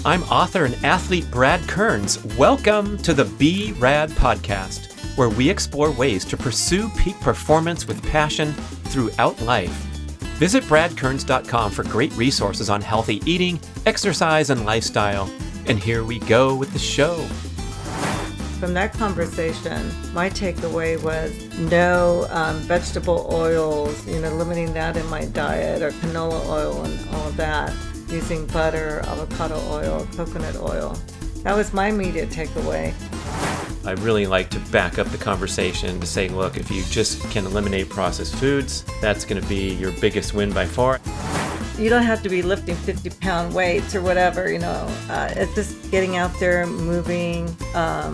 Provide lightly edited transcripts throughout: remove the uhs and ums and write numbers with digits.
I'm author and athlete Brad Kearns. Welcome to the B.rad podcast, where we explore ways to pursue peak performance with passion throughout life. Visit bradkearns.com for great resources on healthy eating, exercise, and lifestyle. And here we go with the show. From that conversation, my takeaway was no vegetable oils, limiting that in my diet, or canola oil and all of that, using butter, avocado oil, coconut oil. That was my immediate takeaway. I really like to back up the conversation to say, look, if you just can eliminate processed foods, that's going to be your biggest win by far. You don't have to be lifting 50-pound weights or whatever, it's just getting out there, moving, on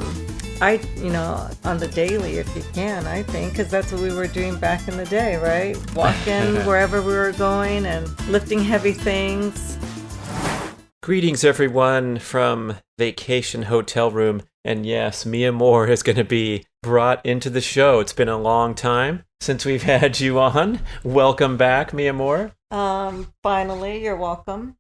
the daily if you can, I think, because that's what we were doing back in the day, right? Walking wherever we were going and lifting heavy things. Greetings, everyone, from vacation hotel room. And yes, Mia Moore is going to be brought into the show. It's been a long time since we've had you on. Welcome back, Mia Moore. Finally, you're welcome.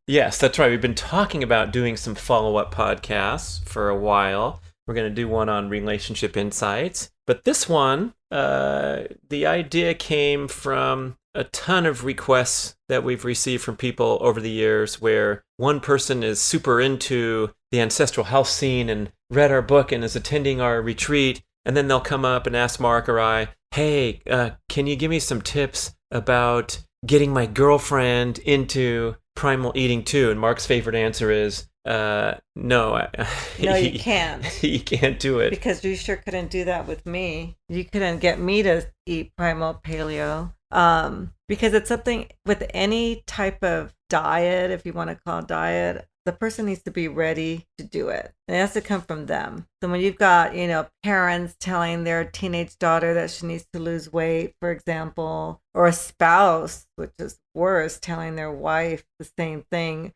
Yes, that's right. We've been talking about doing some follow-up podcasts for a while. We're going to do one on relationship insights. But this one, the idea came from a ton of requests that we've received from people over the years where one person is super into the ancestral health scene and read our book and is attending our retreat. And then they'll come up and ask Mark or I, hey, can you give me some tips about getting my girlfriend into primal eating too? And Mark's favorite answer is, no. No, you can't. You can't do it. Because you sure couldn't do that with me. You couldn't get me to eat primal paleo. Because it's something with any type of diet, if you want to call it diet, the person needs to be ready to do it. It has to come from them. So when you've got, parents telling their teenage daughter that she needs to lose weight, for example, or a spouse, which is worse, telling their wife the same thing.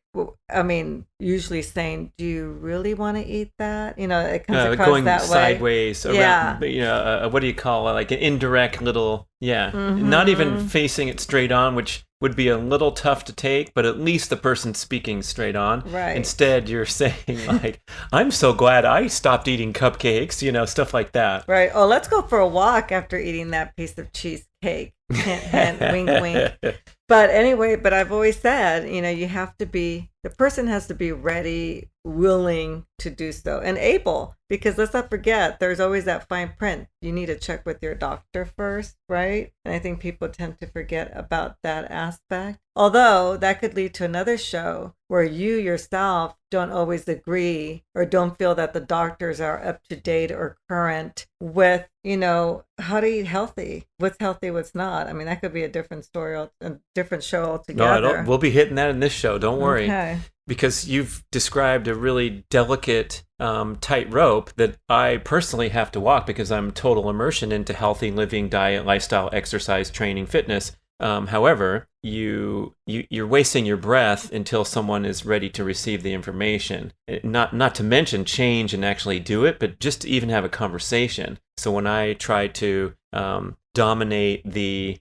I mean, usually saying, do you really want to eat that? It comes across going that sideways way. Around, what do you call it? Like an indirect little, not even facing it straight on, which would be a little tough to take, but at least the person's speaking straight on. Right. Instead, you're saying like, I'm so glad I stopped eating cupcakes, stuff like that. Right. Oh, let's go for a walk after eating that piece of cheesecake. And wink, wink. But anyway, I've always said, the person has to be ready, willing to do so, and able, because let's not forget, there's always that fine print. You need to check with your doctor first, right? And I think people tend to forget about that aspect. Although that could lead to another show where you yourself don't always agree or don't feel that the doctors are up to date or current with, how to eat healthy. What's healthy, what's not. I mean, that could be a different story, a different show altogether. No, we'll be hitting that in this show. Don't worry. Okay. Because you've described a really delicate tightrope that I personally have to walk because I'm total immersion into healthy living, diet, lifestyle, exercise, training, fitness. However, you're wasting your breath until someone is ready to receive the information. Not to mention change and actually do it, but just to even have a conversation. So when I try to dominate the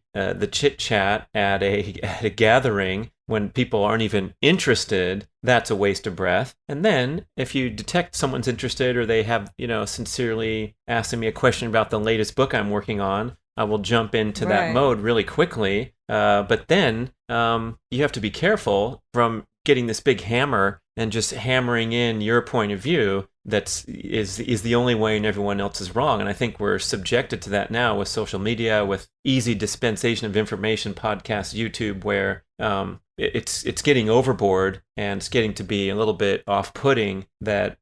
chit chat at a gathering when people aren't even interested, that's a waste of breath. And then if you detect someone's interested or they have sincerely asking me a question about the latest book I'm working on, I will jump into that mode really quickly. But then you have to be careful from getting this big hammer and just hammering in your point of view is the only way and everyone else is wrong. And I think we're subjected to that now with social media, with easy dispensation of information, podcasts, YouTube, where it's getting overboard and it's getting to be a little bit off-putting that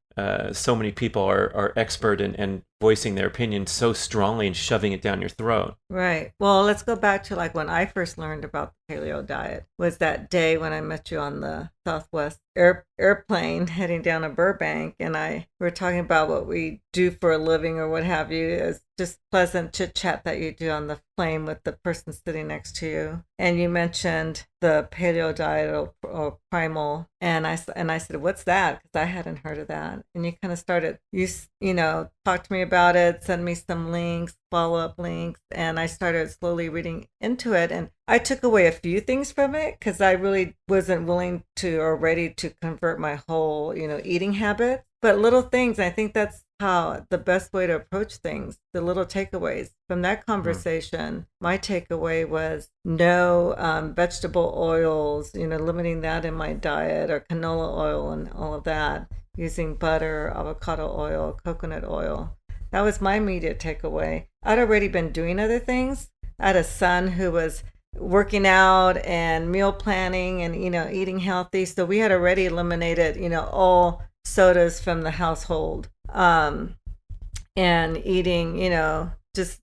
so many people are expert and voicing their opinion so strongly and shoving it down your throat. Right. Well, let's go back to like when I first learned about the paleo diet was that day when I met you on the Southwest airplane heading down to Burbank, and we were talking about what we do for a living or what have you. It's just pleasant chit chat that you do on the plane with the person sitting next to you. And you mentioned the paleo diet or primal, and I said, what's that? Because I hadn't heard of that. And you kind of started, you talk to me about it, send me some links, follow-up links, and I started slowly reading into it. And I took away a few things from it because I really wasn't willing to or ready to convert my whole, eating habit. But little things, I think that's how the best way to approach things, the little takeaways. From that conversation, my takeaway was no vegetable oils, limiting that in my diet, or canola oil and all of that, using butter, avocado oil, coconut oil. That was my immediate takeaway. I'd already been doing other things. I had a son who was working out and meal planning and, eating healthy. So we had already eliminated, all sodas from the household, and eating, just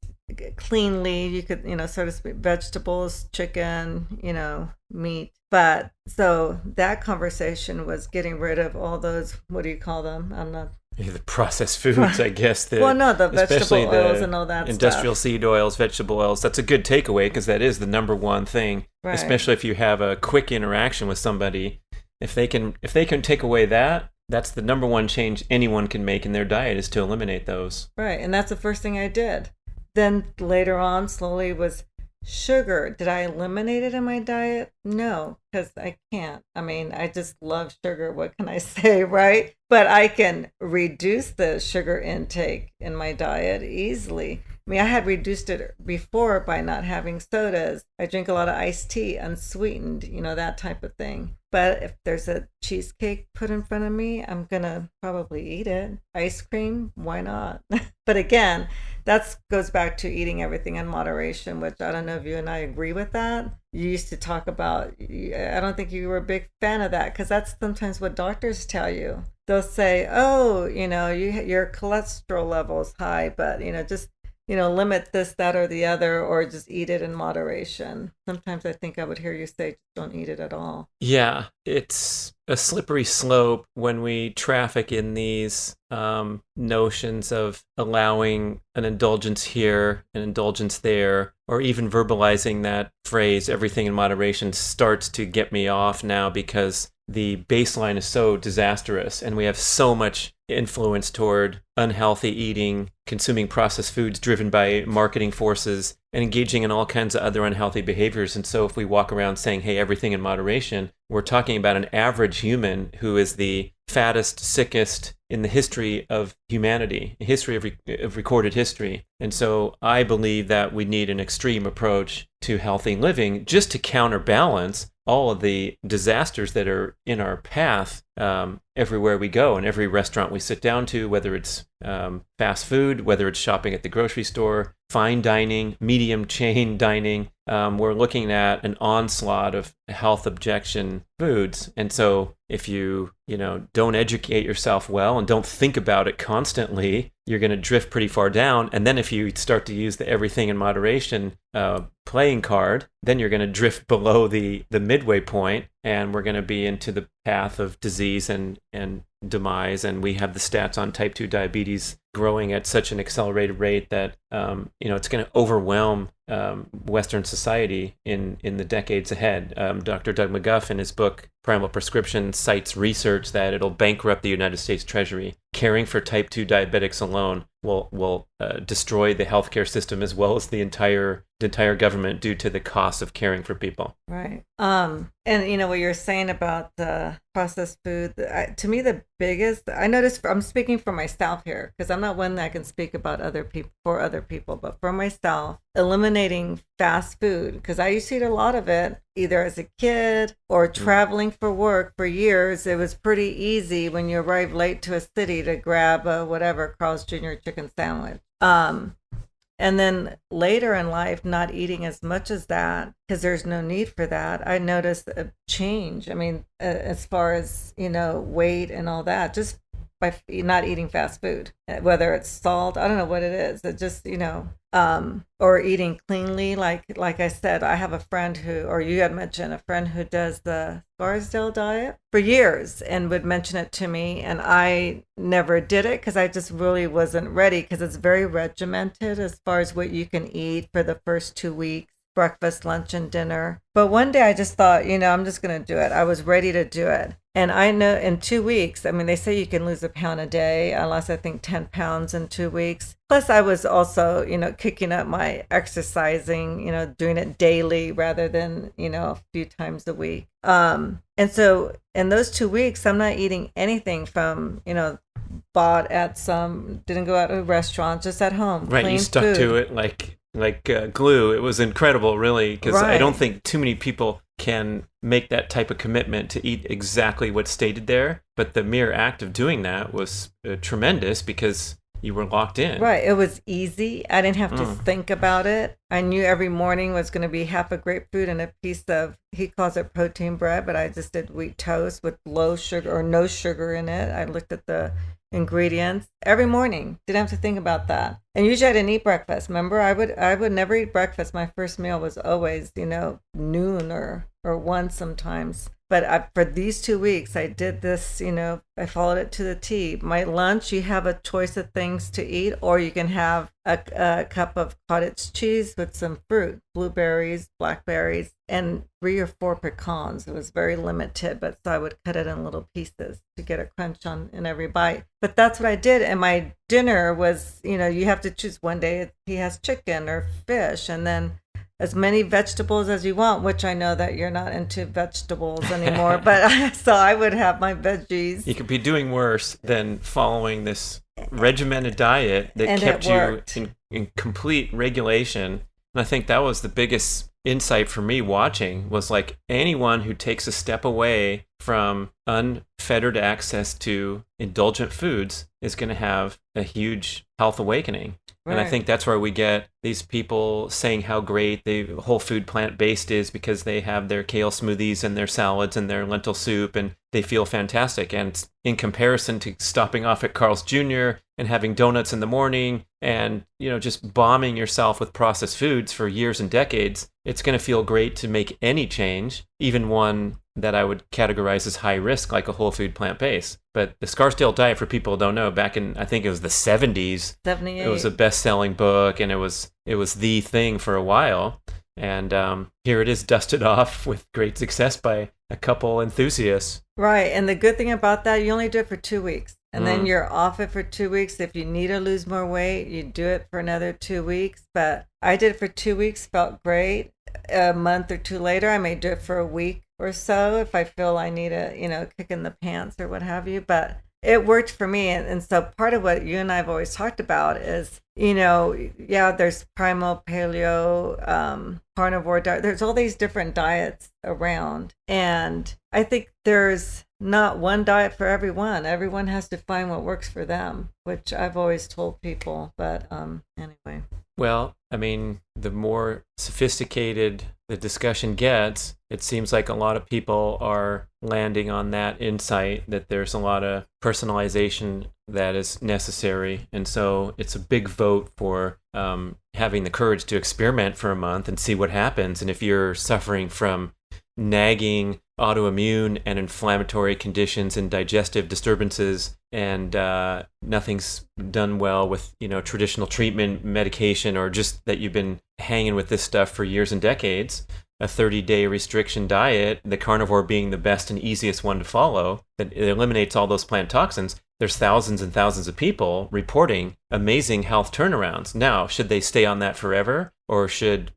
cleanly. You could, so to speak, vegetables, chicken, meat. But so that conversation was getting rid of all those, what do you call them? I'm not. The processed foods, I guess. The vegetable oils and all that industrial stuff. Seed oils, vegetable oils. That's a good takeaway because that is the number one thing, right. Especially if you have a quick interaction with somebody. If they can take away that, that's the number one change anyone can make in their diet, is to eliminate those. Right, and that's the first thing I did. Then later on, slowly, was sugar. Did I eliminate it in my diet? No, because I can't. I mean, I just love sugar. What can I say, right? But I can reduce the sugar intake in my diet easily. I mean, I had reduced it before by not having sodas. I drink a lot of iced tea, unsweetened, that type of thing. But if there's a cheesecake put in front of me, I'm going to probably eat it. Ice cream, why not? But again, that goes back to eating everything in moderation, which I don't know if you and I agree with that. You used to talk about, I don't think you were a big fan of that, because that's sometimes what doctors tell you. They'll say, oh, your cholesterol level is high, but, just limit this, that, or the other, or just eat it in moderation. Sometimes I think I would hear you say, just don't eat it at all. Yeah, it's a slippery slope when we traffic in these notions of allowing an indulgence here, an indulgence there, or even verbalizing that phrase, everything in moderation, starts to get me off now because the baseline is so disastrous and we have so much influence toward unhealthy eating, consuming processed foods driven by marketing forces, and engaging in all kinds of other unhealthy behaviors. And so if we walk around saying, hey, everything in moderation, we're talking about an average human who is the fattest, sickest in the history of humanity, history of recorded history. And so I believe that we need an extreme approach to healthy living just to counterbalance all of the disasters that are in our path everywhere we go, and every restaurant we sit down to, whether it's fast food, whether it's shopping at the grocery store, fine dining, medium chain dining. We're looking at an onslaught of health objection foods. And so if you don't educate yourself well and don't think about it constantly, you're going to drift pretty far down. And then if you start to use the everything in moderation playing card, then you're going to drift below the midway point, and we're going to be into the path of disease and demise. And we have the stats on type 2 diabetes growing at such an accelerated rate that it's going to overwhelm Western society in the decades ahead. Dr. Doug McGuff, in his book Primal Prescription, cites research that it'll bankrupt the United States Treasury. Caring for type 2 diabetics alone will destroy the healthcare system as well as the entire government due to the cost of caring for people. Right. And what you're saying about the processed food, to me, the biggest, I noticed, I'm speaking for myself here, because I'm not one that can speak about other people, but for myself, eliminating fast food, because I used to eat a lot of it, either as a kid or traveling for work for years. It was pretty easy when you arrive late to a city to grab a whatever Carl's Jr. chicken sandwich. And then later in life, not eating as much as that because there's no need for that. I noticed a change. I mean, as far as, weight and all that, just by not eating fast food, whether it's salt, I don't know what it is. It just, or eating cleanly. Like I said, I have a friend or you had mentioned a friend who does the Scarsdale diet for years and would mention it to me. And I never did it because I just really wasn't ready, because it's very regimented as far as what you can eat for the first 2 weeks. Breakfast, lunch, and dinner. But one day I just thought, I'm just going to do it. I was ready to do it. And I know in 2 weeks, I mean, they say you can lose a pound a day. I lost, I think, 10 pounds in 2 weeks. Plus, I was also, kicking up my exercising, doing it daily rather than, a few times a week. And so in those 2 weeks, I'm not eating anything from, bought at didn't go out to a restaurant, just at home. Right, clean you stuck food. to it like glue. It was incredible, really, because I don't think too many people can make that type of commitment to eat exactly what's stated there. But the mere act of doing that was tremendous because you were locked in. Right. It was easy. I didn't have to think about it. I knew every morning was going to be half a grapefruit and a piece of, he calls it protein bread, but I just did wheat toast with low sugar or no sugar in it. I looked at the ingredients every morning. Didn't have to think about that. And usually I didn't eat breakfast. Remember, I would never eat breakfast. My first meal was always, noon or one sometimes. But for these 2 weeks, I did this, I followed it to the T. My lunch, you have a choice of things to eat, or you can have a cup of cottage cheese with some fruit, blueberries, blackberries, and 3 or 4 pecans. It was very limited, but so I would cut it in little pieces to get a crunch in every bite. But that's what I did. And my dinner was, you have to choose one day. He has chicken or fish, and then as many vegetables as you want, which I know that you're not into vegetables anymore, but so I would have my veggies. You could be doing worse than following this regimented diet that And kept it worked. you in complete regulation. And I think that was the biggest insight for me watching, was like anyone who takes a step away from unfettered access to indulgent foods is going to have a huge health awakening. Right. And I think that's where we get these people saying how great the whole food plant-based is because they have their kale smoothies and their salads and their lentil soup and they feel fantastic. And in comparison to stopping off at Carl's Jr. and having donuts in the morning and, just bombing yourself with processed foods for years and decades, it's going to feel great to make any change, even one that I would categorize as high risk, like a whole food plant-based. But the Scarsdale diet, for people who don't know, back in, I think it was the 70s, 78. It was a best-selling book, and it was the thing for a while. And here it is, dusted off with great success by a couple enthusiasts. Right. And the good thing about that, you only do it for 2 weeks. And then you're off it for 2 weeks. If you need to lose more weight, you do it for another 2 weeks. But I did it for 2 weeks, felt great. A month or two later, I may do it for a week or so if I feel I need a, kick in the pants or what have you. But it worked for me. And so part of what you and I have always talked about is, there's primal, paleo, carnivore diet. There's all these different diets around. And I think there's not one diet for everyone. Everyone has to find what works for them, which I've always told people. But anyway. Well, I mean, the more sophisticated the discussion gets, it seems like a lot of people are landing on that insight that there's a lot of personalization that is necessary. And so it's a big vote for having the courage to experiment for a month and see what happens. And if you're suffering from nagging autoimmune and inflammatory conditions and digestive disturbances, and nothing's done well with traditional treatment, medication, or just that you've been hanging with this stuff for years and decades, a 30-day restriction diet, the carnivore being the best and easiest one to follow, that it eliminates all those plant toxins. There's thousands and thousands of people reporting amazing health turnarounds. Now, should they stay on that forever, or should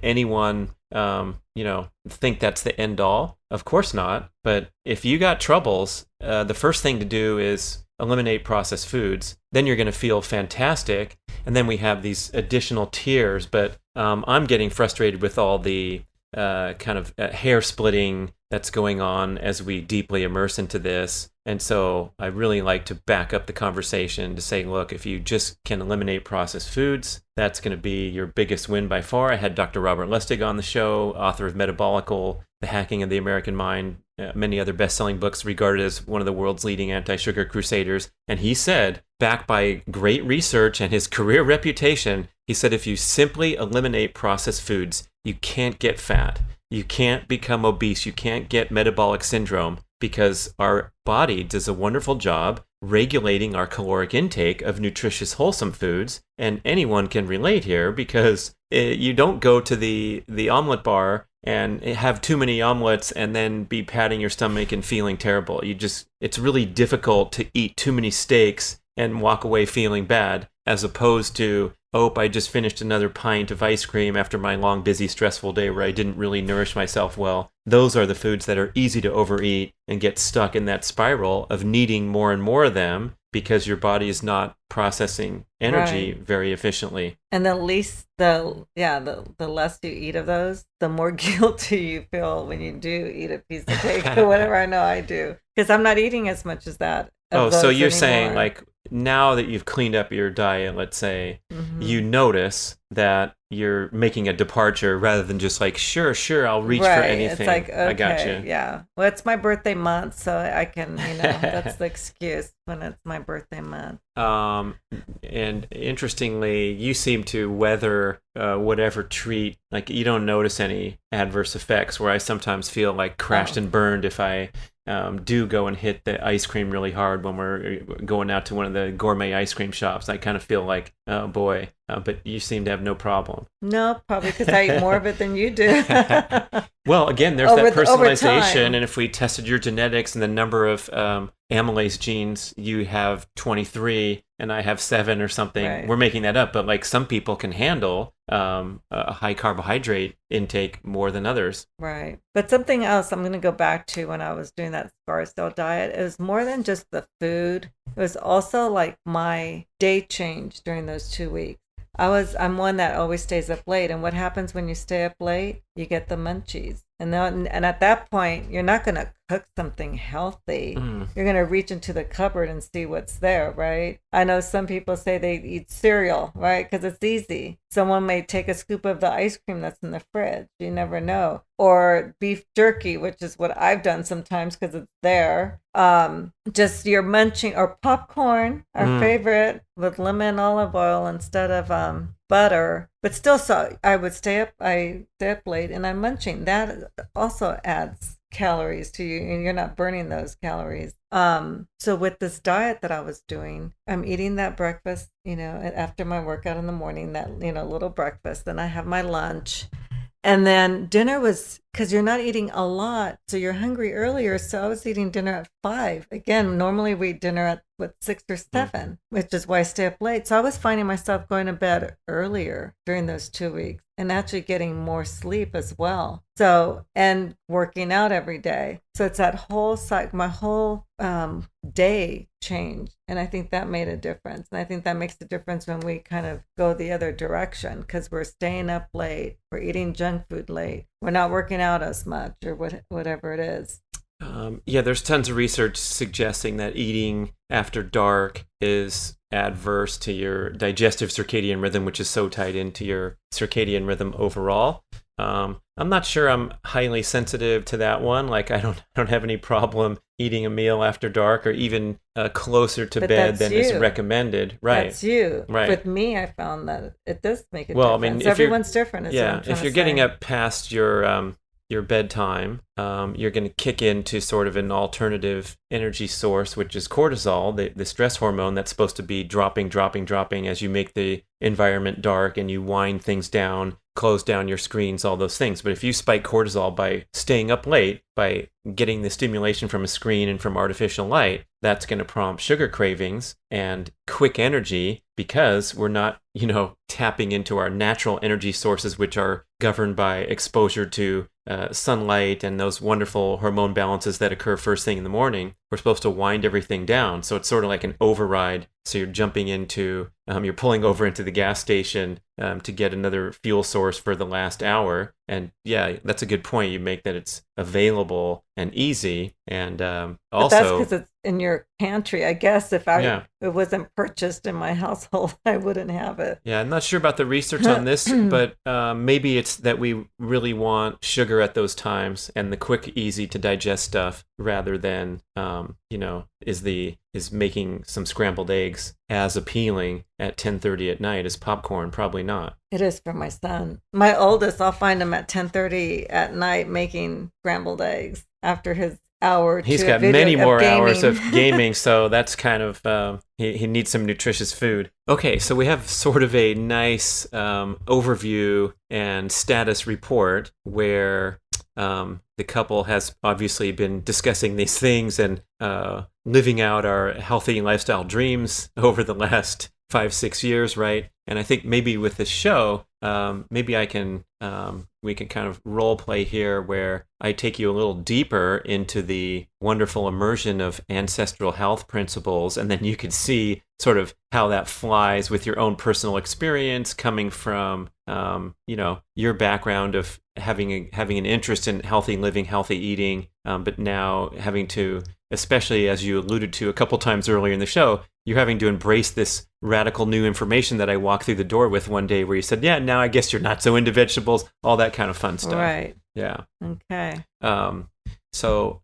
anyone think that's the end all? Of course not. But if you got troubles, the first thing to do is eliminate processed foods. Then you're going to feel fantastic. And then we have these additional tiers. But I'm getting frustrated with all the kind of hair splitting that's going on as we deeply immerse into this. And so I really like to back up the conversation to say, look, if you just can eliminate processed foods, that's going to be your biggest win by far. I had Dr. Robert Lustig on the show, author of Metabolical, The Hacking of the American Mind, many other best-selling books, regarded as one of the world's leading anti-sugar crusaders. And he said, backed by great research and his career reputation, he said, if you simply eliminate processed foods, you can't get fat. You can't become obese. You can't get metabolic syndrome, because our body does a wonderful job regulating our caloric intake of nutritious, wholesome foods. And anyone can relate here, because you don't go to the omelet bar and have too many omelets and then be patting your stomach and feeling terrible. It's really difficult to eat too many steaks and walk away feeling bad, as opposed to, oh, I just finished another pint of ice cream after my long, busy, stressful day where I didn't really nourish myself well. Those are the foods that are easy to overeat and get stuck in that spiral of needing more and more of them because your body is not processing energy very efficiently. And the less you eat of those, the more guilty you feel when you do eat a piece of cake or whatever. I know I do, because I'm not eating as much as that. Oh, so you're saying, like, now that you've cleaned up your diet, let's say, you notice that you're making a departure rather than just like, sure, I'll reach for anything. It's like, okay, I got you. Yeah. Well, it's my birthday month, so I can, that's the excuse when it's my birthday month. And interestingly, you seem to weather whatever treat, like you don't notice any adverse effects, where I sometimes feel like crashed and burned if I do go and hit the ice cream really hard when we're going out to one of the gourmet ice cream shops. I kind of feel like, oh boy, but you seem to have no problem. No, probably because I eat more of it than you do. Well, again, there's that personalization, and if we tested your genetics and the number of amylase genes, you have 23 and I have 7 or something. Right. We're making that up, but like some people can handle a high carbohydrate intake more than others. Right. But something else I'm going to go back to when I was doing that Scarsdale diet, it was more than just the food. It was also like my day change during those 2 weeks. I'm one that always stays up late. And what happens when you stay up late? You get the munchies. And at that point, you're not going to cook something healthy. You're going to reach into the cupboard and see what's there, right? I know some people say they eat cereal, right? Because it's easy. Someone may take a scoop of the ice cream that's in the fridge. You never know. Or beef jerky, which is what I've done sometimes because it's there. Just you're munching, or popcorn, our favorite, with lemon olive oil instead of butter. But still, so I stay up late and I'm munching. That also adds calories to you, and you're not burning those calories. So with this diet that I was doing, I'm eating that breakfast, after my workout in the morning, that, little breakfast. Then I have my lunch. And then dinner was, because you're not eating a lot, so you're hungry earlier. So I was eating dinner at 5. Again, normally we eat dinner at 6 or 7, which is why I stay up late. So I was finding myself going to bed earlier during those 2 weeks and actually getting more sleep as well. So, and working out every day. So it's that whole cycle, my whole day changed. And I think that made a difference. And I think that makes a difference when we kind of go the other direction, because we're staying up late, we're eating junk food late, we're not working out as much, or whatever it is. There's tons of research suggesting that eating after dark is adverse to your digestive circadian rhythm, which is so tied into your circadian rhythm overall. I'm not sure I'm highly sensitive to that one. Like I don't have any problem eating a meal after dark, or even closer to bed than is recommended. Right. That's you. Right. With me, I found that it does make a difference. I mean, everyone's different. If you're getting up past your bedtime, you're going to kick into sort of an alternative energy source, which is cortisol, the stress hormone that's supposed to be dropping as you make the environment dark and you wind things down, close down your screens, all those things. But if you spike cortisol by staying up late, by getting the stimulation from a screen and from artificial light, that's going to prompt sugar cravings and quick energy, because we're not, tapping into our natural energy sources, which are governed by exposure to sunlight and those wonderful hormone balances that occur first thing in the morning. We're supposed to wind everything down. So it's sort of like an override. So you're jumping into, you're pulling over into the gas station to get another fuel source for the last hour. And yeah, that's a good point you make, that it's available and easy. And also, but that's because it's in your pantry. I guess if it wasn't purchased in my household, I wouldn't have it. Yeah, I'm not sure about the research on this, but maybe it's that we really want sugar at those times and the quick, easy to digest stuff, rather than is making some scrambled eggs as appealing at 10:30 at night as popcorn. Probably not. It is for my son. My oldest, I'll find him at 10:30 at night making scrambled eggs after hour He's to a got video many more hours gaming. of gaming, so that's kind of he needs some nutritious food. Okay, so we have sort of a nice overview and status report where the couple has obviously been discussing these things and living out our healthy lifestyle dreams over the last 5-6 years, right? And I think maybe with this show, maybe we can kind of role play here where I take you a little deeper into the wonderful immersion of ancestral health principles, and then you could see sort of how that flies with your own personal experience coming from, your background of having an interest in healthy living, healthy eating, but now having to, especially as you alluded to a couple times earlier in the show, you're having to embrace this radical new information that I walked through the door with one day where you said, yeah, now I guess you're not so into vegetables, all that kind of fun stuff. Right. Yeah. Okay. So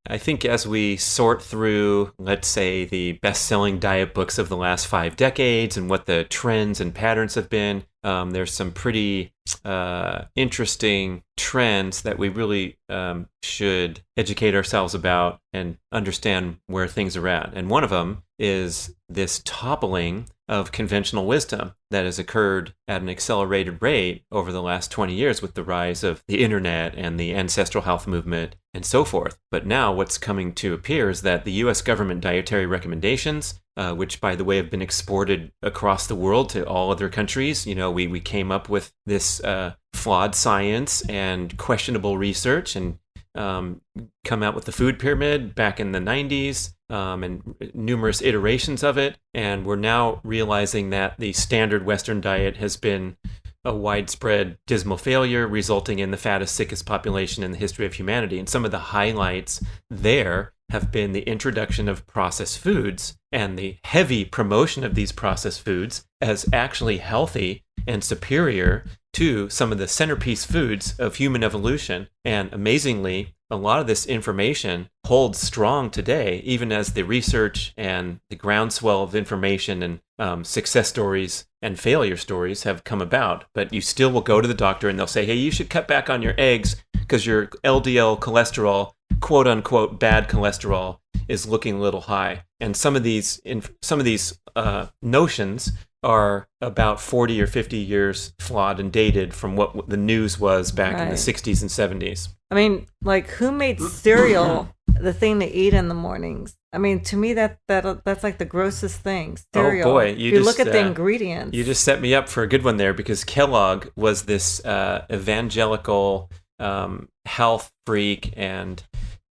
I think as we sort through, let's say, the best-selling diet books of the last 5 decades and what the trends and patterns have been, there's some pretty interesting trends that we really should educate ourselves about and understand where things are at. And one of them is this toppling of conventional wisdom that has occurred at an accelerated rate over the last 20 years with the rise of the internet and the ancestral health movement and so forth. But now what's coming to appear is that the U.S. government dietary recommendations, which, by the way, have been exported across the world to all other countries. We came up with this flawed science and questionable research and come out with the food pyramid back in the 90s and numerous iterations of it. And we're now realizing that the standard Western diet has been a widespread dismal failure, resulting in the fattest, sickest population in the history of humanity. And some of the highlights there have been the introduction of processed foods and the heavy promotion of these processed foods as actually healthy and superior to some of the centerpiece foods of human evolution. And amazingly, a lot of this information holds strong today, even as the research and the groundswell of information and success stories and failure stories have come about. But you still will go to the doctor and they'll say, hey, you should cut back on your eggs because your LDL cholesterol, quote unquote, bad cholesterol, is looking a little high. And some of these notions are about 40 or 50 years flawed and dated from what the news was back in the 60s and 70s. I mean, like, who made cereal the thing to eat in the mornings? I mean, to me, that's like the grossest thing. Cereal. Oh boy, you look at the ingredients. You just set me up for a good one there, because Kellogg was this evangelical health freak, and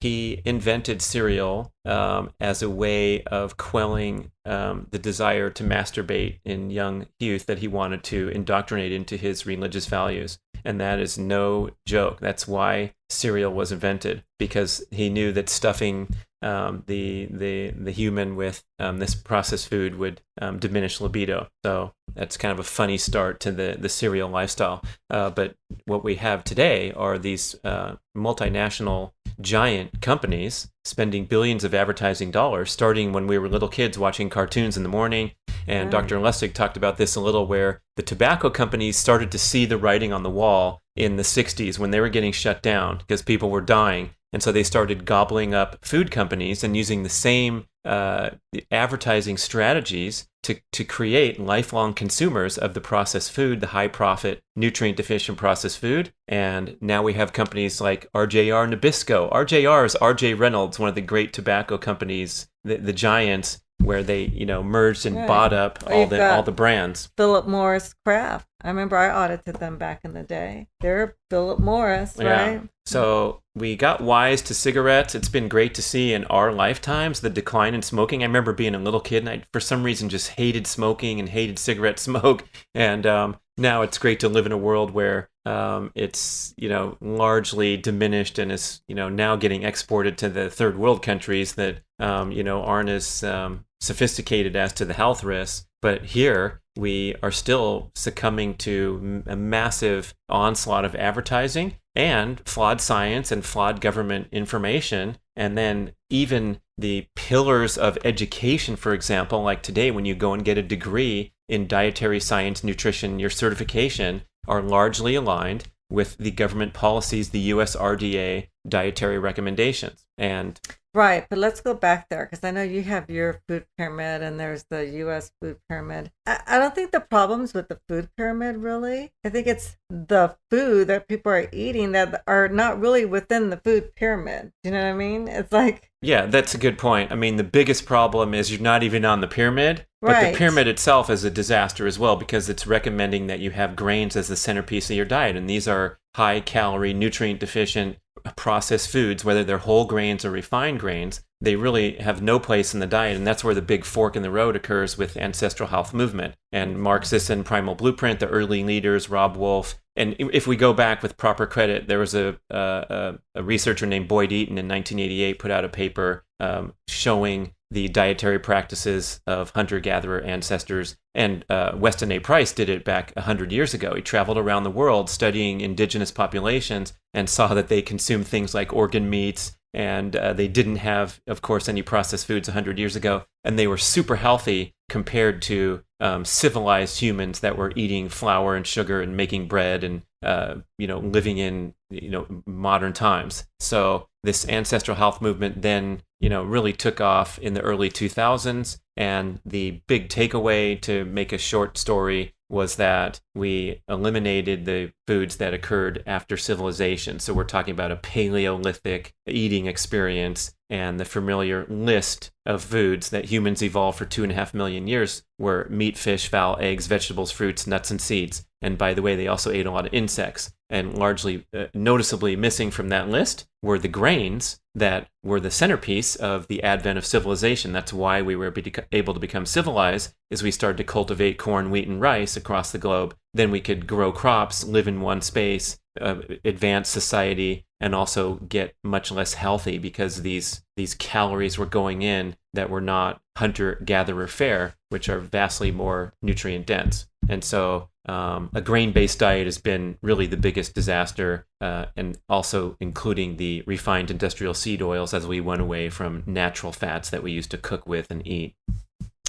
he invented cereal as a way of quelling the desire to masturbate in young youth that he wanted to indoctrinate into his religious values. And that is no joke. That's why cereal was invented, because he knew that stuffing the human with this processed food would diminish libido. So that's kind of a funny start to the cereal lifestyle. But what we have today are these multinational giant companies spending billions of advertising dollars, starting when we were little kids watching cartoons in the morning. And Dr. Lustig talked about this a little, where the tobacco companies started to see the writing on the wall in the 60s when they were getting shut down because people were dying. And so they started gobbling up food companies and using the same advertising strategies to create lifelong consumers of the processed food, the high profit, nutrient deficient processed food. And now we have companies like RJR Nabisco. RJR is RJ Reynolds, one of the great tobacco companies, the giants, where they merged and bought up all the brands. Philip Morris Kraft. I remember I audited them back in the day. They're Philip Morris, right? Yeah. So we got wise to cigarettes. It's been great to see in our lifetimes the decline in smoking. I remember being a little kid and I, for some reason, just hated smoking and hated cigarette smoke. And now it's great to live in a world where it's largely diminished and is now getting exported to the third world countries that aren't as sophisticated as to the health risks. But here we are still succumbing to a massive onslaught of advertising and flawed science and flawed government information. And then even the pillars of education, for example, like today when you go and get a degree in dietary science, nutrition, your certification are largely aligned with the government policies, the US RDA, dietary recommendations. And right, but let's go back there because I know you have your food pyramid and there's the U.S. food pyramid. I don't think the problem's with the food pyramid, really. I think it's the food that people are eating that are not really within the food pyramid. Do you know what I mean? It's like... Yeah, that's a good point. I mean, the biggest problem is you're not even on the pyramid, but Right. the pyramid itself is a disaster as well because it's recommending that you have grains as the centerpiece of your diet. And these are high-calorie, nutrient-deficient processed foods, whether they're whole grains or refined grains. They really have no place in the diet, and that's where the big fork in the road occurs with ancestral health movement and Marxists and Primal Blueprint, the early leaders, Rob Wolf. And if we go back with proper credit, there was a researcher named Boyd Eaton in 1988 put out a paper showing the dietary practices of hunter-gatherer ancestors. And Weston A. Price did it back 100 years ago. He traveled around the world studying indigenous populations and saw that they consumed things like organ meats, and they didn't have, of course, any processed foods 100 years ago. And they were super healthy compared to civilized humans that were eating flour and sugar and making bread and living in modern times. So this ancestral health movement then really took off in the early 2000s, and the big takeaway, to make a short story, was that we eliminated the foods that occurred after civilization. So we're talking about a Paleolithic eating experience, and the familiar list of foods that humans evolved for 2.5 million years were meat, fish, fowl, eggs, vegetables, fruits, nuts, and seeds. And by the way, they also ate a lot of insects. And largely, noticeably missing from that list were the grains that were the centerpiece of the advent of civilization. That's why we were able to become civilized, is we started to cultivate corn, wheat, and rice across the globe. Then we could grow crops, live in one space, advance society, and also get much less healthy because these calories were going in that were not hunter-gatherer fare, which are vastly more nutrient dense. And so a grain-based diet has been really the biggest disaster, and also including the refined industrial seed oils as we went away from natural fats that we used to cook with and eat.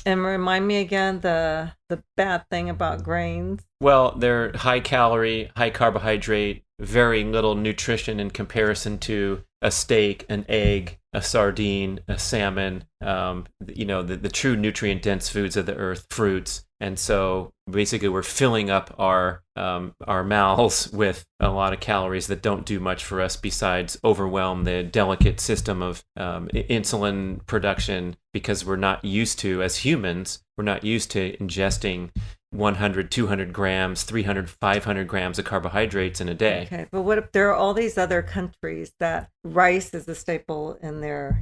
And remind me again the bad thing about grains. Well, they're high calorie, high carbohydrate, very little nutrition in comparison to a steak, an egg, a sardine, a salmon, the true nutrient dense foods of the earth, fruits. And so basically we're filling up our mouths with a lot of calories that don't do much for us besides overwhelm the delicate system of insulin production, because we're not used to, as humans, we're not used to ingesting 100, 200 grams, 300, 500 grams of carbohydrates in a day. Okay, but what if there are all these other countries that rice is a staple in their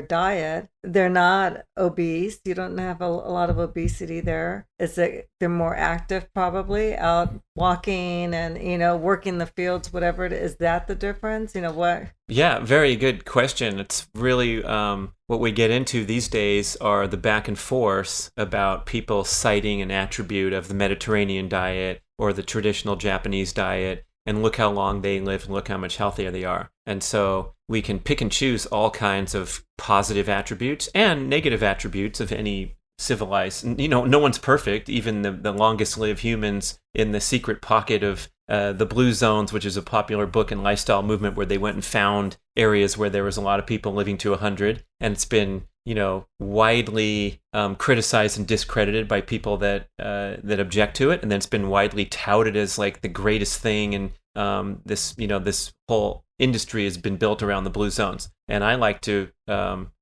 diet? They're not obese. You don't have a lot of obesity there. Is it they're more active, probably out walking and working the fields, whatever it is? Is that the difference? What? Yeah, very good question. It's really what we get into these days are the back and forth about people citing an attribute of the Mediterranean diet or the traditional Japanese diet, and look how long they live and look how much healthier they are. And so we can pick and choose all kinds of positive attributes and negative attributes of any civilized. No one's perfect. Even the longest lived humans in the secret pocket of the Blue Zones, which is a popular book and lifestyle movement where they went and found areas where there was a lot of people living to 100. And it's been, widely criticized and discredited by people that object to it. And then it's been widely touted as like the greatest thing. And this whole industry has been built around the Blue Zones. And I like to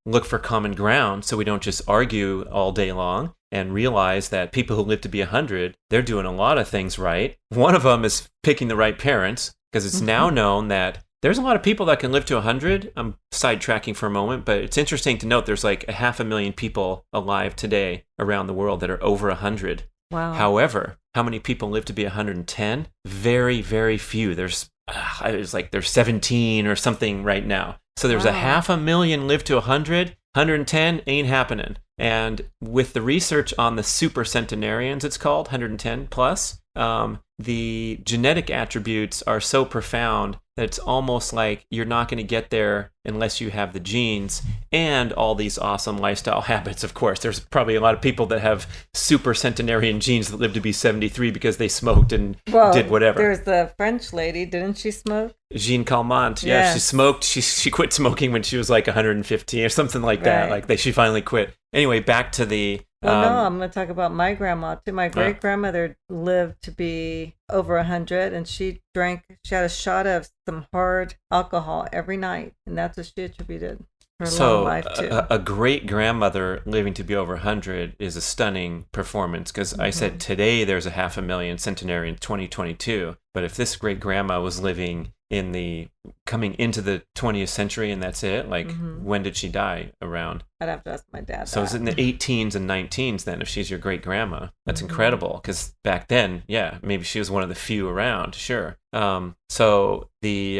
look for common ground so we don't just argue all day long, and realize that people who live to be 100, they're doing a lot of things right. One of them is picking the right parents, because it's now known that there's a lot of people that can live to 100. I'm sidetracking for a moment, but it's interesting to note there's like 500,000 people alive today around the world that are over 100. Wow. However, how many people live to be 110? Very, very few. There's 17 or something right now. So there's 500,000 live to 100. 110 ain't happening. And with the research on the super centenarians, it's called 110 plus, the genetic attributes are so profound that it's almost like you're not going to get there unless you have the genes and all these awesome lifestyle habits. Of course, there's probably a lot of people that have super centenarian genes that live to be 73 because they smoked and did whatever. There's the French lady, didn't she smoke? Jean Calment, yeah, Yes. she smoked. She quit smoking when she was like 115 or something like that. Right. She finally quit. Anyway, back to the. Well, no, I'm going to talk about my grandma too. My great grandmother lived to be over 100, and she had a shot of some hard alcohol every night, and that's what she attributed her long life to. A great grandmother living to be over 100 is a stunning performance, because I said today there's a 500,000 centenary in 2022, but if this great grandma was living coming into the 20th century and that's it, when did she die around? I'd have to ask my dad. So is it in the 18s and 19s then, if she's your great grandma? That's incredible, because back then, yeah, maybe she was one of the few around, sure. So the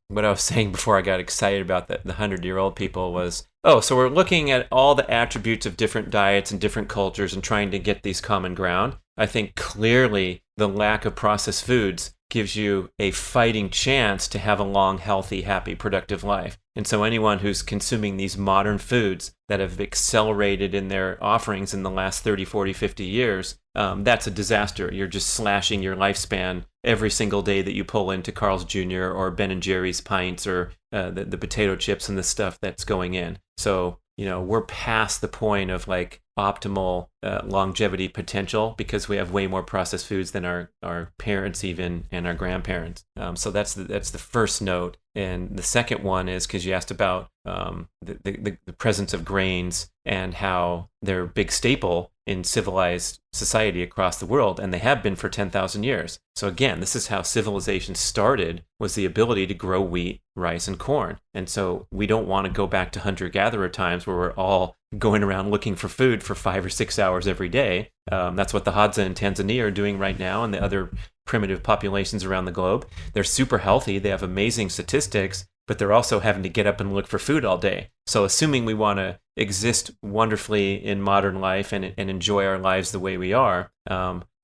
what I was saying before I got excited about the 100-year-old people was, so we're looking at all the attributes of different diets and different cultures and trying to get these common ground. I think clearly the lack of processed foods gives you a fighting chance to have a long, healthy, happy, productive life. And so anyone who's consuming these modern foods that have accelerated in their offerings in the last 30, 40, 50 years, that's a disaster. You're just slashing your lifespan every single day that you pull into Carl's Jr. or Ben & Jerry's pints or the potato chips and the stuff that's going in. So, we're past the point of optimal longevity potential because we have way more processed foods than our parents even and our grandparents. So that's the first note. And the second one is because you asked about the presence of grains and how they're a big staple in civilized society across the world, and they have been for 10,000 years. So again, this is how civilization started, was the ability to grow wheat, rice, and corn. And so we don't want to go back to hunter-gatherer times where we're all going around looking for food for 5 or 6 hours every day. That's what the Hadza in Tanzania are doing right now, and the other primitive populations around the globe. They're super healthy. They have amazing statistics, but they're also having to get up and look for food all day. So assuming we want to exist wonderfully in modern life and enjoy our lives the way we are,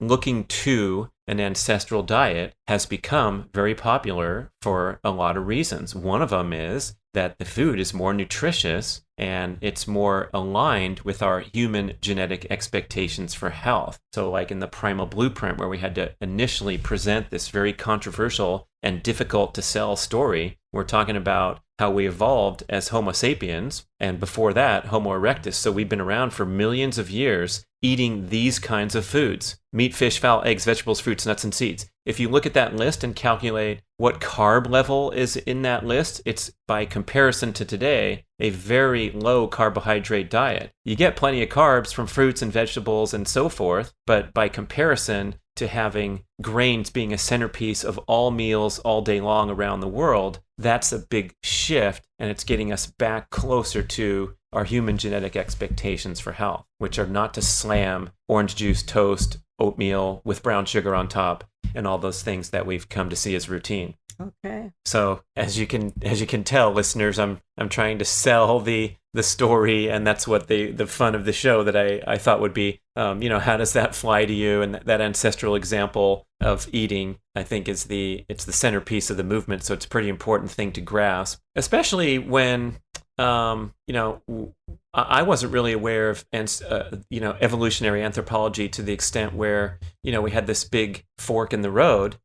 looking to an ancestral diet has become very popular for a lot of reasons. One of them is that the food is more nutritious and it's more aligned with our human genetic expectations for health. So like in the Primal Blueprint, where we had to initially present this very controversial and difficult to sell story, we're talking about how we evolved as Homo sapiens, and before that, Homo erectus. So we've been around for millions of years eating these kinds of foods: meat, fish, fowl, eggs, vegetables, fruits, nuts, and seeds. If you look at that list and calculate what carb level is in that list, it's, by comparison to today, a very low carbohydrate diet. You get plenty of carbs from fruits and vegetables and so forth, but by comparison to having grains being a centerpiece of all meals all day long around the world, that's a big shift, and it's getting us back closer to our human genetic expectations for health, which are not to slam orange juice, toast, oatmeal with brown sugar on top, and all those things that we've come to see as routine. Okay. So as you can tell, listeners, I'm trying to sell the story, and that's what the fun of the show that I thought would be. How does that fly to you? And that ancestral example of eating, I think, it's the centerpiece of the movement. So it's a pretty important thing to grasp, especially when I wasn't really aware of evolutionary anthropology to the extent where we had this big fork in the road.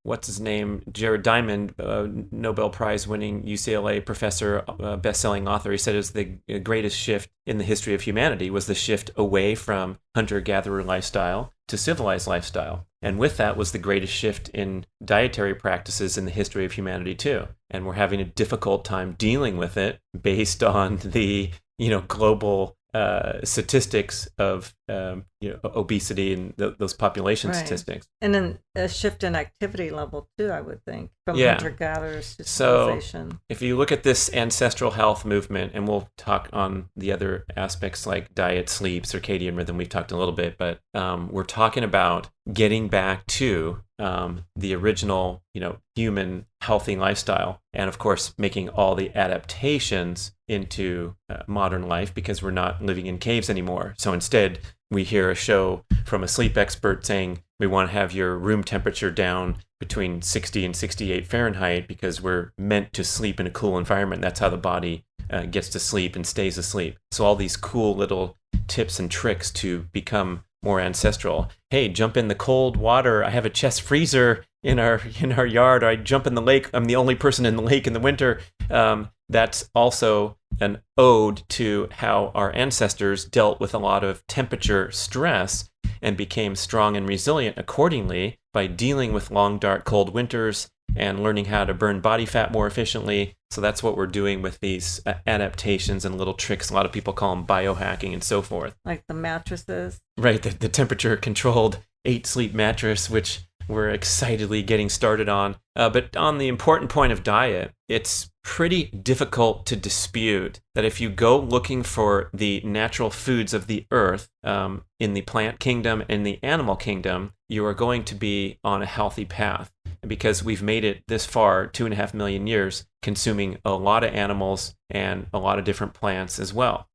What's his name? Jared Diamond, Nobel Prize winning UCLA professor, best-selling author. He said it was the greatest shift in the history of humanity was the shift away from hunter-gatherer lifestyle to civilized lifestyle. And with that was the greatest shift in dietary practices in the history of humanity too. And we're having a difficult time dealing with it based on the global statistics of obesity and those population Right. statistics. And then a shift in activity level too, I would think, from Yeah. hunter-gatherers to So civilization. if you look at this ancestral health movement, and we'll talk on the other aspects like diet, sleep, circadian rhythm, we've talked a little bit, but we're talking about getting back to the original, human healthy lifestyle, and of course making all the adaptations into modern life because we're not living in caves anymore. So instead, we hear a show from a sleep expert saying we want to have your room temperature down between 60 and 68 Fahrenheit because we're meant to sleep in a cool environment. That's how the body gets to sleep and stays asleep. So all these cool little tips and tricks to become more ancestral. Hey, jump in the cold water. I have a chest freezer in our yard. Or I jump in the lake. I'm the only person in the lake in the winter. That's also an ode to how our ancestors dealt with a lot of temperature stress and became strong and resilient accordingly by dealing with long, dark, cold winters and learning how to burn body fat more efficiently. So that's what we're doing with these adaptations and little tricks. A lot of people call them biohacking and so forth. Like the mattresses. Right, the temperature-controlled 8-sleep mattress, which we're excitedly getting started on. But on the important point of diet, it's pretty difficult to dispute that if you go looking for the natural foods of the earth in the plant kingdom and the animal kingdom, you are going to be on a healthy path. Because we've made it this far, 2.5 million years, consuming a lot of animals and a lot of different plants as well.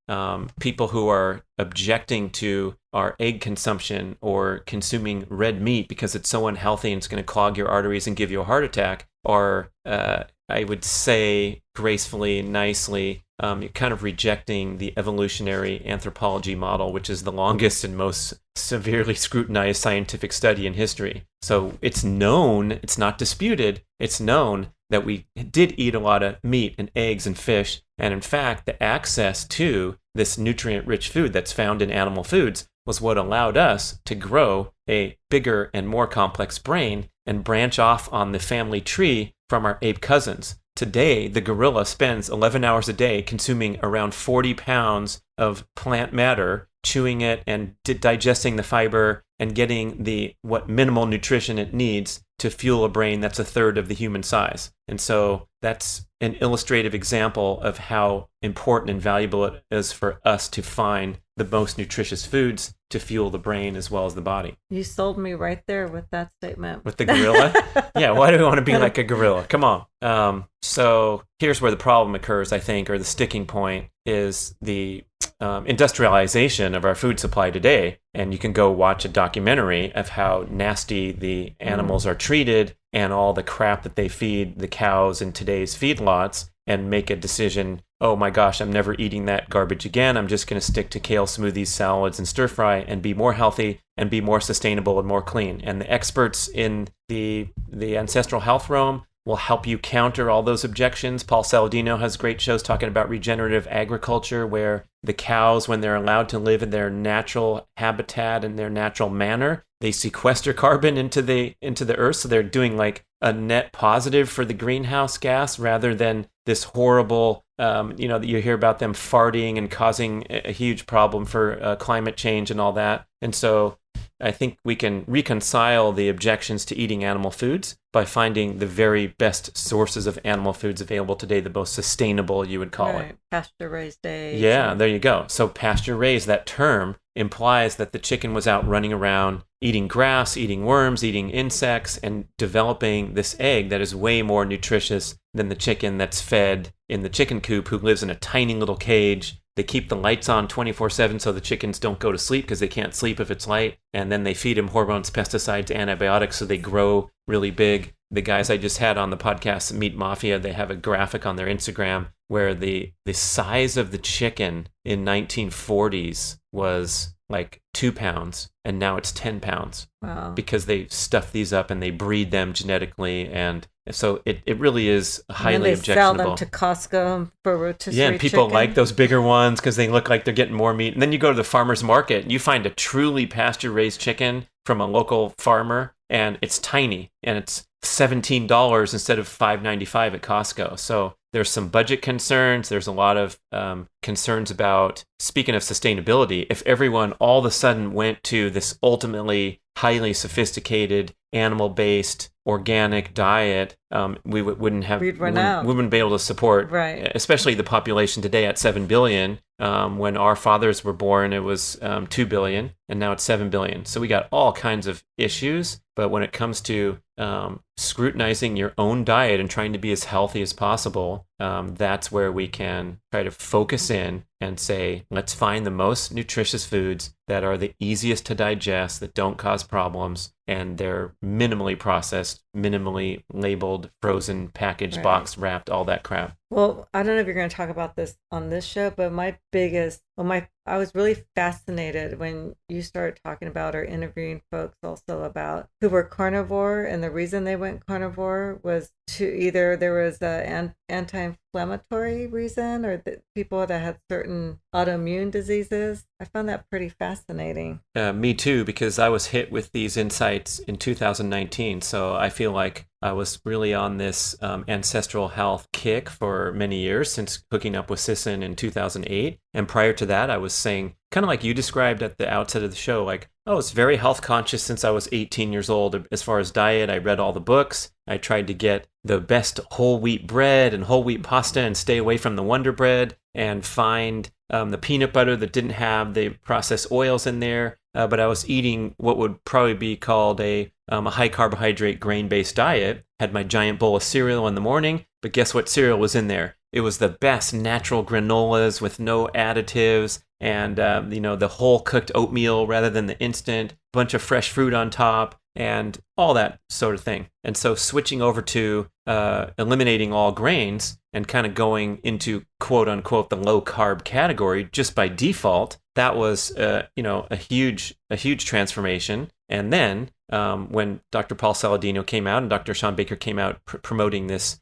People who are objecting to our egg consumption or consuming red meat because it's so unhealthy and it's going to clog your arteries and give you a heart attack are, I would say gracefully, nicely, you're kind of rejecting the evolutionary anthropology model, which is the longest and most severely scrutinized scientific study in history. So it's known, it's not disputed, it's known that we did eat a lot of meat and eggs and fish. And in fact, the access to this nutrient-rich food that's found in animal foods was what allowed us to grow a bigger and more complex brain and branch off on the family tree from our ape cousins. Today, the gorilla spends 11 hours a day consuming around 40 pounds of plant matter, chewing it and digesting the fiber and getting what minimal nutrition it needs to fuel a brain that's a third of the human size. And so that's an illustrative example of how important and valuable it is for us to find the most nutritious foods to fuel the brain as well as the body. You sold me right there with that statement. With the gorilla? Yeah, why do we want to be like a gorilla? Come on. So here's where the problem occurs, I think, or the sticking point is the industrialization of our food supply today. And you can go watch a documentary of how nasty the animals are treated and all the crap that they feed the cows in today's feedlots and make a decision, oh my gosh, I'm never eating that garbage again. I'm just going to stick to kale smoothies, salads, and stir fry and be more healthy and be more sustainable and more clean. And the experts in the ancestral health realm will help you counter all those objections. Paul Saladino has great shows talking about regenerative agriculture, where the cows, when they're allowed to live in their natural habitat and their natural manner, they sequester carbon into the earth. So they're doing like a net positive for the greenhouse gas rather than this horrible, you hear about them farting and causing a huge problem for climate change and all that. And so I think we can reconcile the objections to eating animal foods by finding the very best sources of animal foods available today, the most sustainable, you would call it. Pasture-raised eggs. Yeah, there you go. So pasture-raised, that term implies that the chicken was out running around, eating grass, eating worms, eating insects, and developing this egg that is way more nutritious than the chicken that's fed in the chicken coop who lives in a tiny little cage. They keep the lights on 24/7 so the chickens don't go to sleep because they can't sleep if it's light. And then they feed them hormones, pesticides, antibiotics so they grow really big. The guys I just had on the podcast, Meat Mafia, they have a graphic on their Instagram where the size of the chicken in 1940s was like 2 pounds, and now it's 10 pounds. Wow. Because they stuff these up and they breed them genetically, and so it really is highly objectionable. And they sell them to Costco for rotisserie and people chicken. like those bigger ones because they look like they're getting more meat. And then you go to the farmer's market and you find a truly pasture-raised chicken from a local farmer, and it's tiny, and it's $17 instead of $5.95 at Costco. So there's some budget concerns. There's a lot of concerns about, speaking of sustainability, if everyone all of a sudden went to this ultimately highly sophisticated, animal-based, organic diet, We'd run out. we wouldn't be able to support, Right. especially the population today at 7 billion. When our fathers were born, it was 2 billion, and now it's 7 billion. So we got all kinds of issues. But when it comes to scrutinizing your own diet and trying to be as healthy as possible, that's where we can try to focus in and say, let's find the most nutritious foods that are the easiest to digest, that don't cause problems, and they're minimally processed, minimally labeled, frozen, packaged, Right. boxed, wrapped, all that crap. Well, I don't know if you're going to talk about this on this show, but I was really fascinated when you started talking about or interviewing folks also about who were carnivore, and the reason they went carnivore was to either there was an anti-inflammatory reason or that people that had certain autoimmune diseases. I found that pretty fascinating. Me too, because I was hit with these insights in 2019. So I feel like I was really on this ancestral health kick for many years since hooking up with Sisson in 2008. And prior to that, I was saying, kind of like you described at the outset of the show, like, oh, I was very health conscious since I was 18 years old. As far as diet, I read all the books. I tried to get the best whole wheat bread and whole wheat pasta and stay away from the Wonder Bread and find the peanut butter that didn't have the processed oils in there. But I was eating what would probably be called a high carbohydrate grain-based diet. Had my giant bowl of cereal in the morning, but guess what cereal was in there? It was the best natural granolas with no additives and the whole cooked oatmeal rather than the instant, bunch of fresh fruit on top, and all that sort of thing. And so switching over to eliminating all grains and kind of going into quote unquote the low carb category just by default, that was a huge transformation. And then when Dr. Paul Saladino came out and Dr. Sean Baker came out promoting this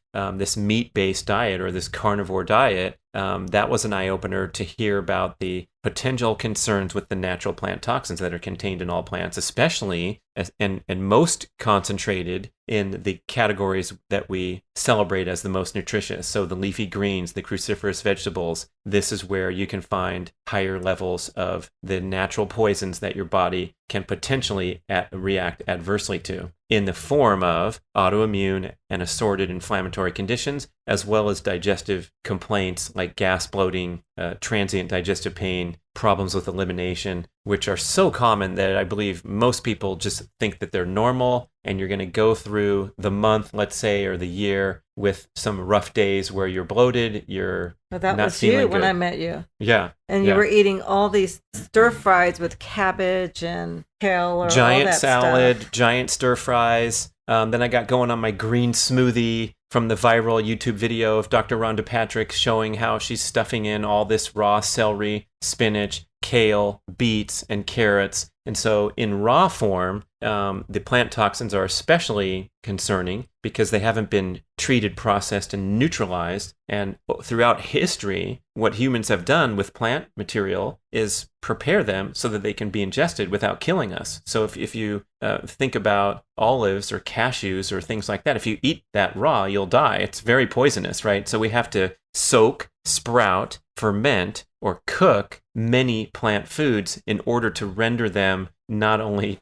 meat-based diet or this carnivore diet, that was an eye-opener to hear about the potential concerns with the natural plant toxins that are contained in all plants, especially and most concentrated in the categories that we celebrate as the most nutritious. So the leafy greens, the cruciferous vegetables, this is where you can find higher levels of the natural poisons that your body can potentially react adversely to in the form of autoimmune and assorted inflammatory conditions, as well as digestive complaints like gas, bloating, transient digestive pain, problems with elimination, which are so common that I believe most people just think that they're normal, and you're going to go through the month, let's say, or the year with some rough days where you're bloated, you're that not was feeling you good. when I met you. Yeah. And you were eating all these stir fries with cabbage and kale or giant all that salad, stuff. giant stir fries. Then I got going on my green smoothie from the viral YouTube video of Dr. Rhonda Patrick showing how she's stuffing in all this raw celery, spinach, kale, beets, and carrots. And so in raw form, the plant toxins are especially concerning because they haven't been treated, processed, and neutralized. And throughout history, what humans have done with plant material is prepare them so that they can be ingested without killing us. So if you think about olives or cashews or things like that, if you eat that raw, you'll die. It's very poisonous, right? So we have to soak, sprout, ferment, or cook many plant foods in order to render them not only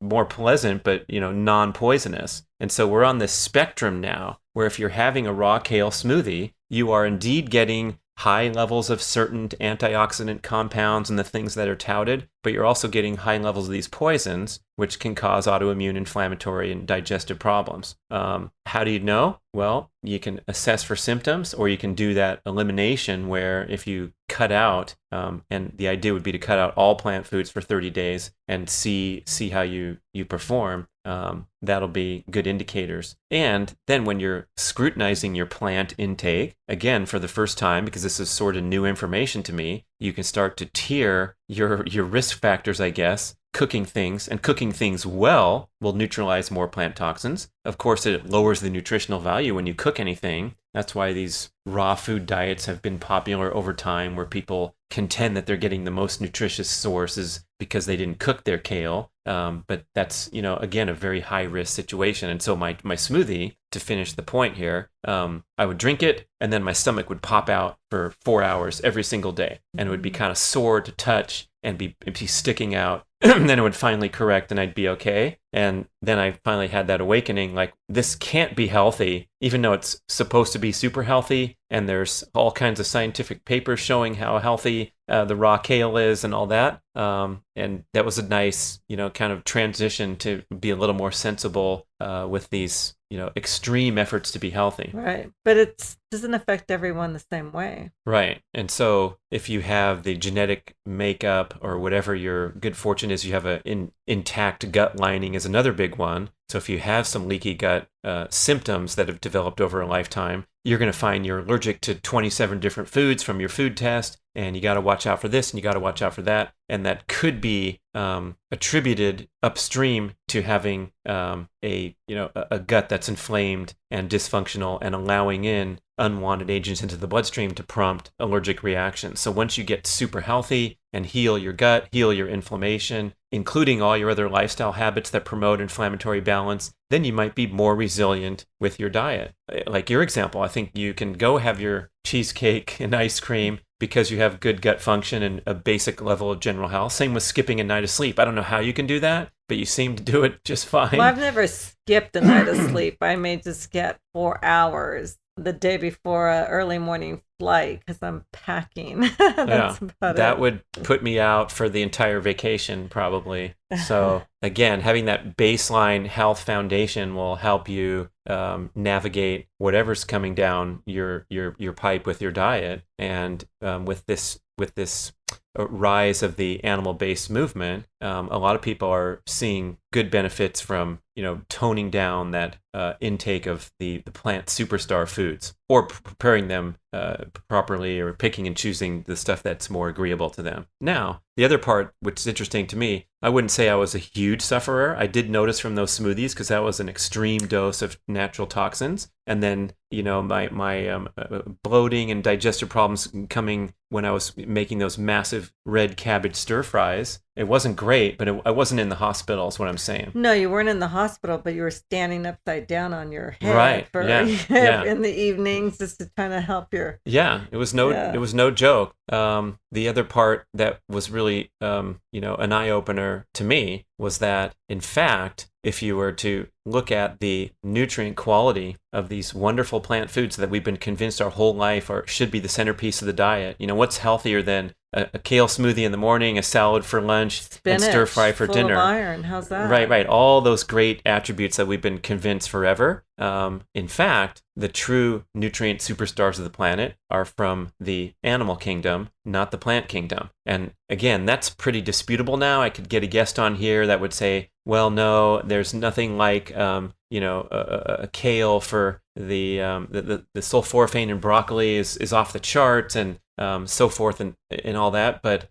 more pleasant, but non-poisonous. And so we're on this spectrum now where if you're having a raw kale smoothie, you are indeed getting high levels of certain antioxidant compounds and the things that are touted, but you're also getting high levels of these poisons, which can cause autoimmune, inflammatory, and digestive problems. How do you know? Well, you can assess for symptoms, or you can do that elimination where if you cut out, and the idea would be to cut out all plant foods for 30 days and see how you perform. That'll be good indicators. And then when you're scrutinizing your plant intake, again, for the first time, because this is sort of new information to me, you can start to tier your risk factors, I guess. Cooking things well will neutralize more plant toxins. Of course, it lowers the nutritional value when you cook anything. That's why these raw food diets have been popular over time, where people contend that they're getting the most nutritious sources because they didn't cook their kale. But that's, again, a very high risk situation. And so my smoothie, to finish the point here, I would drink it and then my stomach would pop out for 4 hours every single day. And it would be kind of sore to touch and be sticking out. then it would finally correct and I'd be okay. And then I finally had that awakening, like, this can't be healthy, even though it's supposed to be super healthy. And there's all kinds of scientific papers showing how healthy the raw kale is and all that. And that was a nice, kind of transition to be a little more sensible with these, extreme efforts to be healthy. Right. But it doesn't affect everyone the same way. Right. And so if you have the genetic makeup or whatever your good fortune is, you have an intact gut lining is another big one. So if you have some leaky gut symptoms that have developed over a lifetime, you're going to find you're allergic to 27 different foods from your food test, and you got to watch out for this and you got to watch out for that. And that could be attributed upstream to having a gut that's inflamed and dysfunctional and allowing in unwanted agents into the bloodstream to prompt allergic reactions. So once you get super healthy and heal your gut, heal your inflammation, including all your other lifestyle habits that promote inflammatory balance, then you might be more resilient with your diet. Like your example, I think you can go have your cheesecake and ice cream because you have good gut function and a basic level of general health. Same with skipping a night of sleep. I don't know how you can do that, but you seem to do it just fine. Well, I've never skipped a night of sleep. I may just get 4 hours the day before an early morning flight because I'm packing. That's about that it. would put me out for the entire vacation probably. So again, having that baseline health foundation will help you navigate whatever's coming down your pipe with your diet. And with this rise of the animal-based movement, a lot of people are seeing good benefits from toning down that intake of the plant superstar foods, or preparing them properly, or picking and choosing the stuff that's more agreeable to them. Now, the other part, which is interesting to me, I wouldn't say I was a huge sufferer. I did notice from those smoothies, because that was an extreme dose of natural toxins. And then, my bloating and digestive problems coming when I was making those massive red cabbage stir fries. It wasn't great, but I wasn't in the hospital is what I'm saying. No, you weren't in the hospital, but you were standing upside down on your head in the evenings just to kind of help your... Yeah, it was no joke. The other part that was really, an eye-opener to me was that, in fact, if you were to look at the nutrient quality of these wonderful plant foods that we've been convinced our whole life should be the centerpiece of the diet, what's healthier than a kale smoothie in the morning, a salad for lunch, spinach, and stir fry for full dinner. Of iron. How's that? Right. All those great attributes that we've been convinced forever. In fact, the true nutrient superstars of the planet are from the animal kingdom, not the plant kingdom. And again, that's pretty disputable now. I could get a guest on here that would say, well, no, there's nothing like a kale for the sulforaphane in broccoli is off the charts, and so forth and all that. But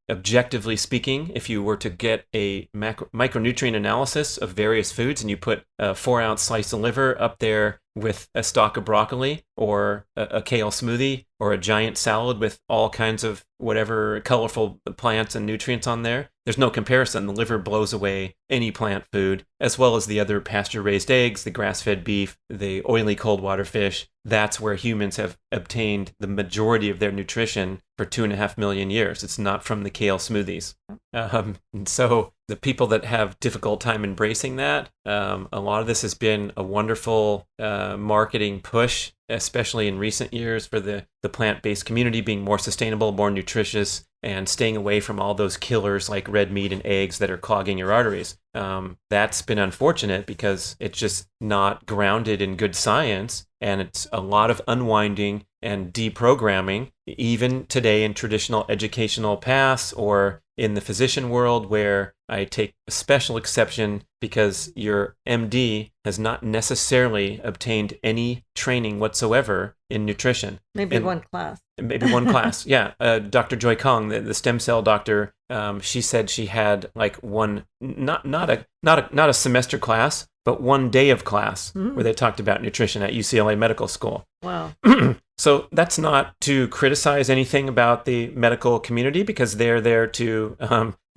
objectively speaking, if you were to get a micronutrient analysis of various foods and you put a 4-ounce slice of liver up there with a stalk of broccoli, or a kale smoothie, or a giant salad with all kinds of whatever colorful plants and nutrients on there, there's no comparison. The liver blows away any plant food, as well as the other pasture-raised eggs, the grass-fed beef, the oily cold water fish. That's where humans have obtained the majority of their nutrition for 2.5 million years. It's not from the kale smoothies. And so the people that have difficult time embracing that, a lot of this has been a wonderful marketing push, especially in recent years, for the plant-based community being more sustainable, more nutritious, and staying away from all those killers like red meat and eggs that are clogging your arteries. That's been unfortunate because it's just not grounded in good science, and it's a lot of unwinding and deprogramming, even today in traditional educational paths or in the physician world, where I take a special exception because your MD has not necessarily obtained any training whatsoever in nutrition. Maybe one class. Maybe one class, yeah. Dr. Joy Kong, the stem cell doctor, she said she had like one, not a semester class, but one day of class where they talked about nutrition at UCLA Medical School. Wow. So that's not to criticize anything about the medical community, because they're there to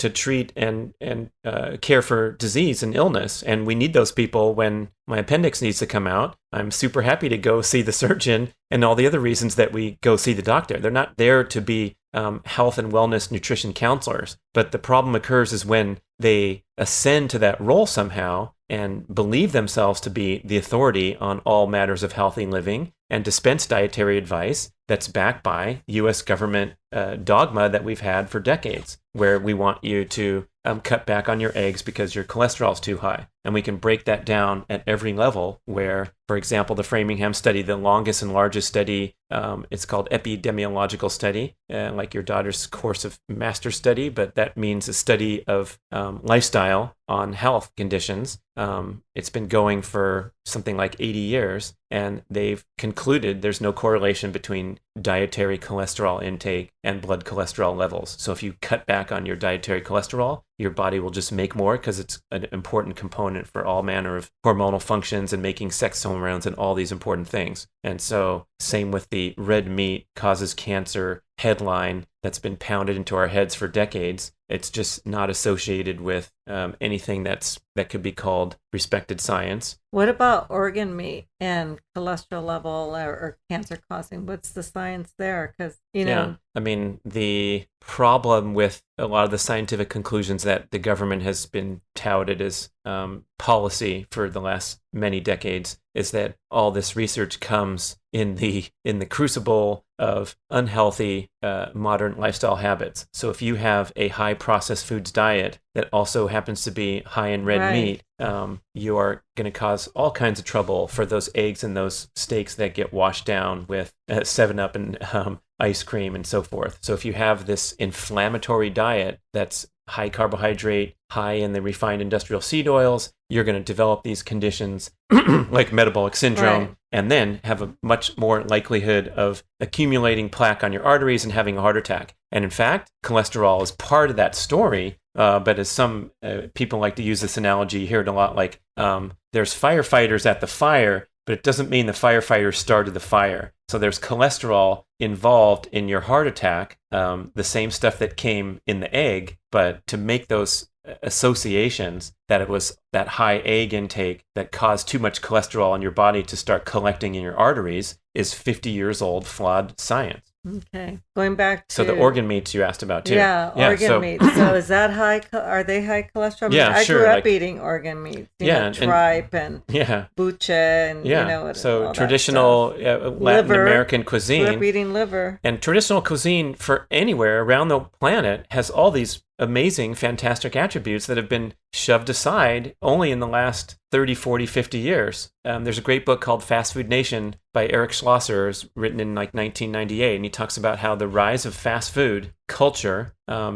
to treat and care for disease and illness. And we need those people when my appendix needs to come out. I'm super happy to go see the surgeon and all the other reasons that we go see the doctor. They're not there to be health and wellness nutrition counselors. But the problem occurs is when they ascend to that role somehow and believe themselves to be the authority on all matters of healthy living and dispense dietary advice that's backed by U.S. government dogma that we've had for decades, where we want you to cut back on your eggs because your cholesterol is too high. And we can break that down at every level where, for example, the Framingham study, the longest and largest study, it's called epidemiological study, like your daughter's course of master's study, but that means a study of lifestyle on health conditions. It's been going for something like 80 years, and they've concluded there's no correlation between dietary cholesterol intake and blood cholesterol levels. So if you cut back on your dietary cholesterol, your body will just make more because it's an important component for all manner of hormonal functions and making sex hormones and all these important things. And so same with the red meat causes cancer headline that's been pounded into our heads for decades. It's just not associated with anything that could be called respected science. What about organ meat and cholesterol level or cancer causing? What's the science there? Because, Yeah, I mean, the problem with a lot of the scientific conclusions that the government has been touted as policy for the last many decades is that all this research comes in the crucible of unhealthy modern lifestyle habits. So if you have a high processed foods diet that also happens to be high in red meat, you are going to cause all kinds of trouble for those eggs and those steaks that get washed down with 7-Up and ice cream and so forth. So if you have this inflammatory diet that's high carbohydrate, high in the refined industrial seed oils, you're going to develop these conditions like metabolic syndrome, and then have a much more likelihood of accumulating plaque on your arteries and having a heart attack. And in fact, cholesterol is part of that story. But as some people like to use this analogy, you hear it a lot, like there's firefighters at the fire, but it doesn't mean the firefighters started the fire. So there's cholesterol involved in your heart attack, the same stuff that came in the egg, but to make those associations that it was that high egg intake that caused too much cholesterol in your body to start collecting in your arteries is 50 years old flawed science. Okay. Going back to... So the organ meats you asked about too. Yeah, organ meat. So is that high? Are they high cholesterol? Yeah, I sure. grew up eating organ meat. Tripe and buche and so traditional Latin American cuisine. Grew up eating liver. And traditional cuisine for anywhere around the planet has all these amazing, fantastic attributes that have been shoved aside only in the last 30, 40, 50 years. There's a great book called Fast Food Nation by Eric Schlosser, written in like 1998, and he talks about how the rise of fast food culture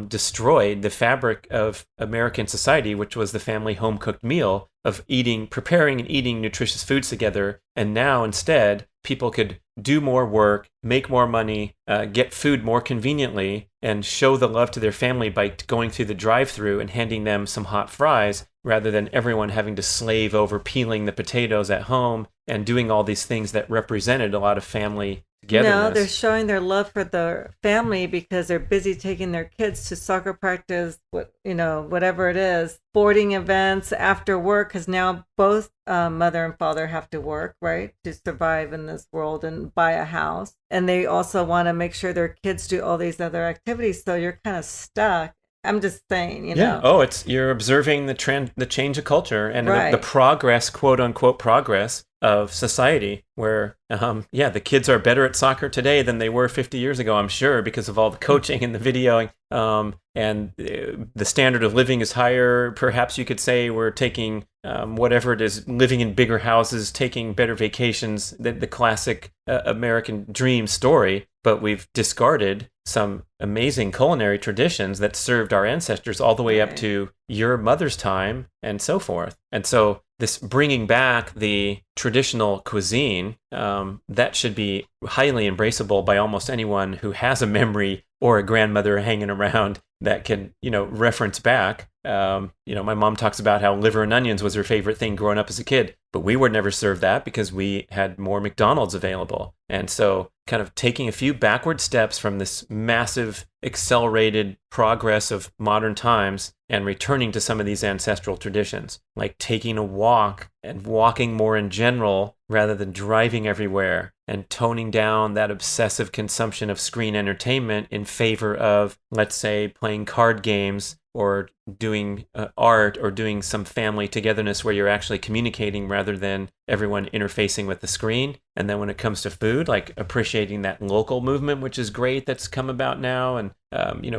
destroyed the fabric of American society, which was the family home-cooked meal of preparing and eating nutritious foods together. And now instead, people could do more work, make more money, get food more conveniently, and show the love to their family by going through the drive-thru and handing them some hot fries, rather than everyone having to slave over peeling the potatoes at home and doing all these things that represented a lot of family togetherness. No, they're showing their love for their family because they're busy taking their kids to soccer practice, whatever it is, sporting events after work, because now both mother and father have to work, right, to survive in this world and buy a house. And they also want to make sure their kids do all these other activities, so you're kind of stuck. I'm just saying, Yeah. Oh, you're observing the change of culture and the progress, quote unquote, progress of society, where the kids are better at soccer today than they were 50 years ago, I'm sure, because of all the coaching and the videoing, and the standard of living is higher. Perhaps you could say we're taking whatever it is, living in bigger houses, taking better vacations, the classic American dream story, but we've discarded some amazing culinary traditions that served our ancestors all the way up to your mother's time and so forth. And so this bringing back the traditional cuisine, that should be highly embraceable by almost anyone who has a memory or a grandmother hanging around that can, reference back. My mom talks about how liver and onions was her favorite thing growing up as a kid, but we were never served that because we had more McDonald's available. And so kind of taking a few backward steps from this massive accelerated progress of modern times and returning to some of these ancestral traditions, like taking a walk and walking more in general rather than driving everywhere, and toning down that obsessive consumption of screen entertainment in favor of, let's say, playing card games or doing art or doing some family togetherness where you're actually communicating rather than everyone interfacing with the screen. And then when it comes to food, like appreciating that local movement, which is great, that's come about now. And,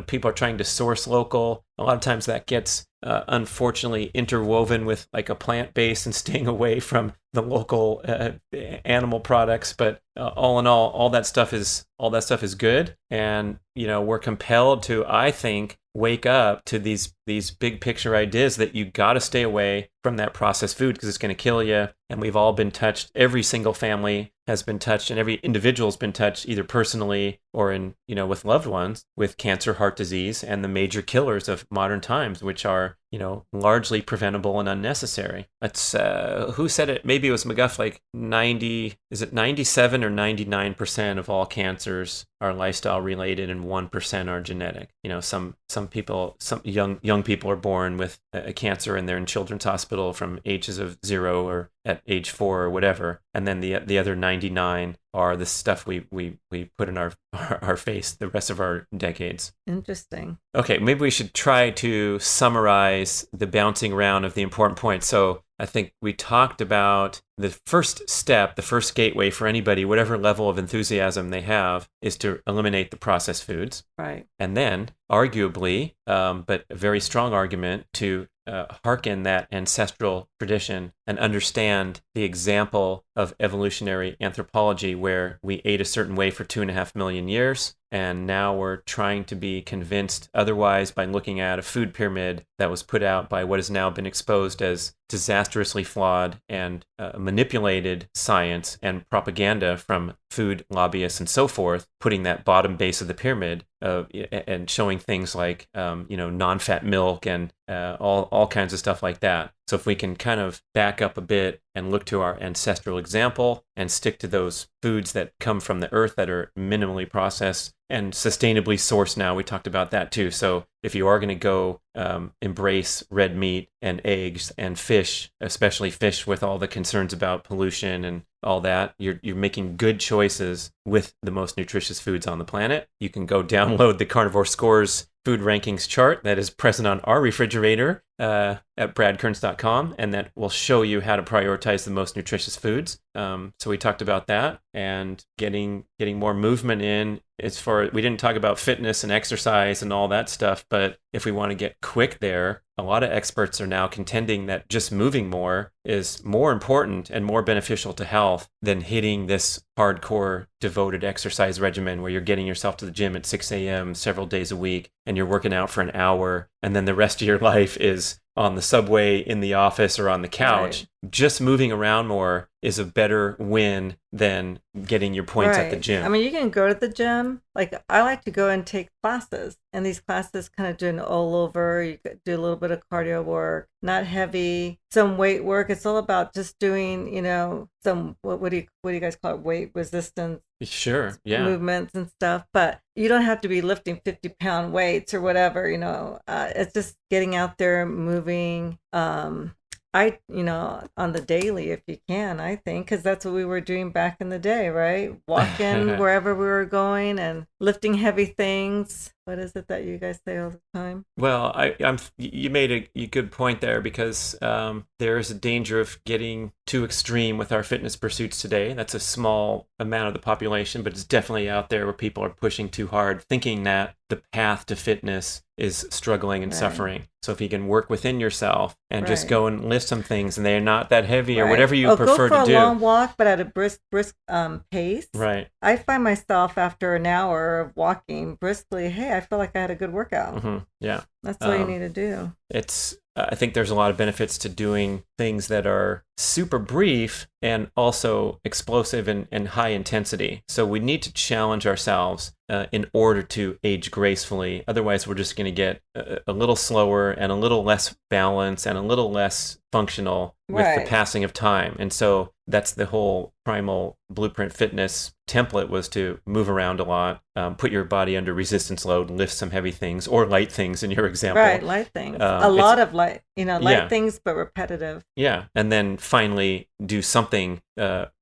people are trying to source local. A lot of times that gets unfortunately interwoven with like a plant-based and staying away from the local animal products. But all in all that stuff is good. And, we're compelled to, I think, wake up to these big picture ideas that you got to stay away from that processed food because it's going to kill you. And we've all been touched. Every single family has been touched, and every individual has been touched either personally or in, with loved ones with cancer, heart disease, and the major killers of modern times, which are, largely preventable and unnecessary. That's who said it? Maybe it was McGuff. Like 97 or 99% of all cancers are lifestyle related, and 1% are genetic. Some people, some young people are born with a cancer, and they're in children's hospital from ages of 0 or at age 4 or whatever, and then the other 99 are the stuff we put in our face the rest of our decades. Interesting. Okay, maybe we should try to summarize the bouncing around of the important points. So I think we talked about the first step, the first gateway for anybody, whatever level of enthusiasm they have, is to eliminate the processed foods. Right. And then, arguably, but a very strong argument, to hearken that ancestral tradition and understand the example of evolutionary anthropology where we ate a certain way for 2.5 million years. And now we're trying to be convinced otherwise by looking at a food pyramid that was put out by what has now been exposed as disastrously flawed and manipulated science and propaganda from food lobbyists and so forth, putting that bottom base of the pyramid and showing things like, non-fat milk and all kinds of stuff like that. So if we can kind of back up a bit and look to our ancestral example and stick to those foods that come from the earth that are minimally processed and sustainably sourced now, we talked about that too. So if you are going to go embrace red meat and eggs and fish, especially fish with all the concerns about pollution and all that, you're making good choices with the most nutritious foods on the planet. You can go download the Carnivore Scores food rankings chart that is present on our refrigerator at bradkearns.com, and that will show you how to prioritize the most nutritious foods. So we talked about that, and getting more movement in. We didn't talk about fitness and exercise and all that stuff, but if we want to get quick there, a lot of experts are now contending that just moving more is more important and more beneficial to health than hitting this hardcore devoted exercise regimen where you're getting yourself to the gym at 6 a.m. several days a week and you're working out for an hour, and then the rest of your life is on the subway, in the office, or on the couch. Right. Just moving around more is a better win than getting your points at the gym. I mean, you can go to the gym. Like, I like to go and take classes, and these classes kind of do an all over. You could do a little bit of cardio work, not heavy, some weight work. It's all about just doing, some, what do you guys call it? Weight resistance. Sure. Yeah. Movements and stuff, but you don't have to be lifting 50-pound weights or whatever, it's just getting out there, moving, on the daily, if you can, I think, because that's what we were doing back in the day, right? Walking wherever we were going and lifting heavy things. What is it that you guys say all the time? Well, you made a good point there, because there is a danger of getting too extreme with our fitness pursuits today. That's a small amount of the population, but it's definitely out there where people are pushing too hard, thinking that the path to fitness is struggling and suffering. So if you can work within yourself and just go and lift some things, and they're not that heavy or whatever you prefer to do. Go for a long walk, but at a brisk pace. Right. I find myself after an hour of walking briskly, hey, I feel like I had a good workout. Mm-hmm. Yeah. That's all you need to do. I think there's a lot of benefits to doing things that are super brief and also explosive and high intensity. So we need to challenge ourselves in order to age gracefully. Otherwise, we're just going to get a little slower and a little less balanced and a little less functional with the passing of time. And so that's the whole primal blueprint fitness template was to move around a lot, put your body under resistance load, lift some heavy things or light things in your example. Right, light things. A lot of light, light things, but repetitive. Yeah. And then finally do something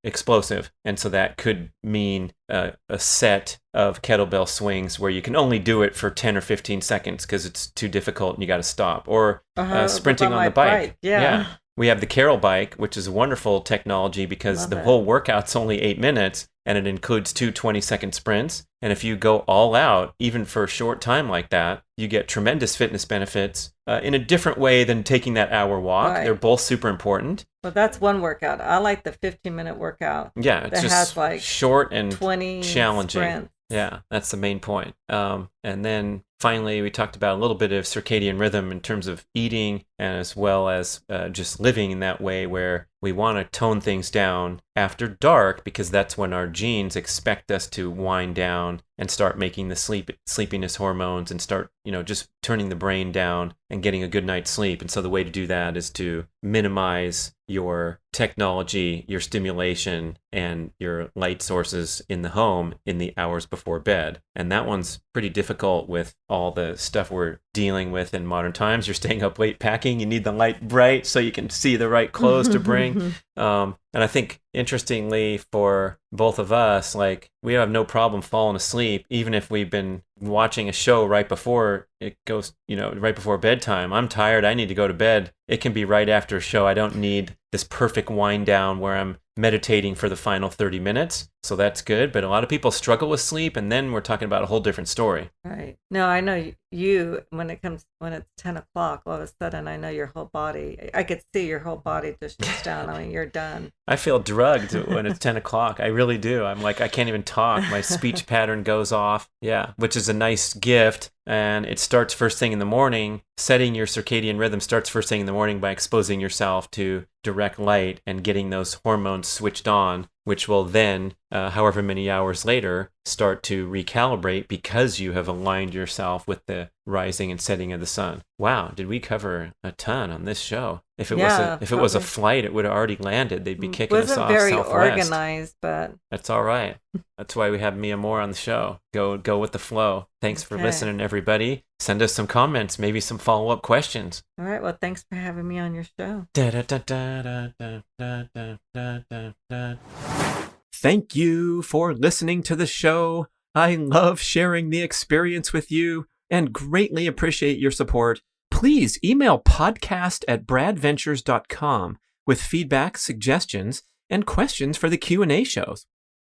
explosive. And so that could mean a set of kettlebell swings where you can only do it for 10 or 15 seconds because it's too difficult and you got to stop. Or sprinting on the bike. Yeah. We have the Carol bike, which is a wonderful technology because the whole workout's only 8 minutes and it includes 2 20-second sprints. And if you go all out, even for a short time like that, you get tremendous fitness benefits in a different way than taking that hour walk. Right. They're both super important. Well, that's one workout. I like the 15-minute workout. Yeah, it's just has like short and 20 challenging. Sprints. Yeah, that's the main point. And then finally, we talked about a little bit of circadian rhythm in terms of eating and as well as just living in that way where we want to tone things down after dark because that's when our genes expect us to wind down and start making the sleepiness hormones and start, just turning the brain down and getting a good night's sleep. And so the way to do that is to minimize your technology, your stimulation, and your light sources in the home in the hours before bed. And that one's pretty difficult with all the stuff we're dealing with in modern times. You're staying up late packing. You need the light bright so you can see the right clothes to bring. And I think, interestingly, for both of us, like, we have no problem falling asleep, even if we've been watching a show right before it goes, right before bedtime. I'm tired. I need to go to bed. It can be right after a show. I don't need this perfect wind down where I'm meditating for the final 30 minutes. So that's good. But a lot of people struggle with sleep. And then we're talking about a whole different story. Right. No, I know you, when it's 10 o'clock, all of a sudden, I know your whole body, I could see your whole body just shuts down. I mean, you're done. I feel drugged when it's 10 o'clock. I really do. I'm like, I can't even talk. My speech pattern goes off. Yeah, which is a nice gift. And it starts first thing in the morning. Setting your circadian rhythm starts first thing in the morning by exposing yourself to direct light and getting those hormones switched on, which will then, however many hours later, start to recalibrate because you have aligned yourself with the rising and setting of the sun. Wow, did we cover a ton on this show? If it was a flight, it would have already landed. They'd be kicking us off very Southwest. Organized, but that's all right. That's why we have Mia Moore on the show. Go with the flow. Thanks for listening, everybody. Send us some comments, maybe some follow-up questions. All right. Well, thanks for having me on your show. Thank you for listening to the show. I love sharing the experience with you and greatly appreciate your support. Please email podcast@bradventures.com with feedback, suggestions, and questions for the Q&A shows.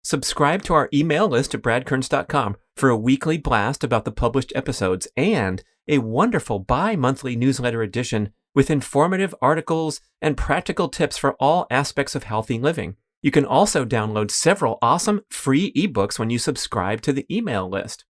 Subscribe to our email list at bradkearns.com for a weekly blast about the published episodes and a wonderful bi-monthly newsletter edition with informative articles and practical tips for all aspects of healthy living. You can also download several awesome free ebooks when you subscribe to the email list.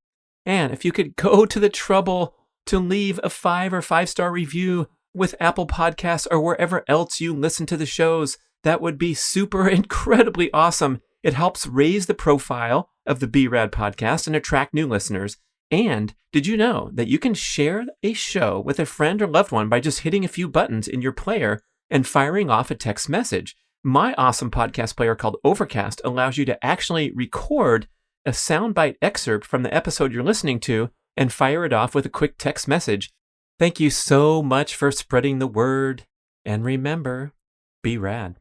And if you could go to the trouble to leave a 5 or 5-star review with Apple Podcasts or wherever else you listen to the shows, that would be super incredibly awesome. It helps raise the profile of the B.rad podcast and attract new listeners. And did you know that you can share a show with a friend or loved one by just hitting a few buttons in your player and firing off a text message? My awesome podcast player called Overcast allows you to actually record a soundbite excerpt from the episode you're listening to and fire it off with a quick text message. Thank you so much for spreading the word. And remember, be rad.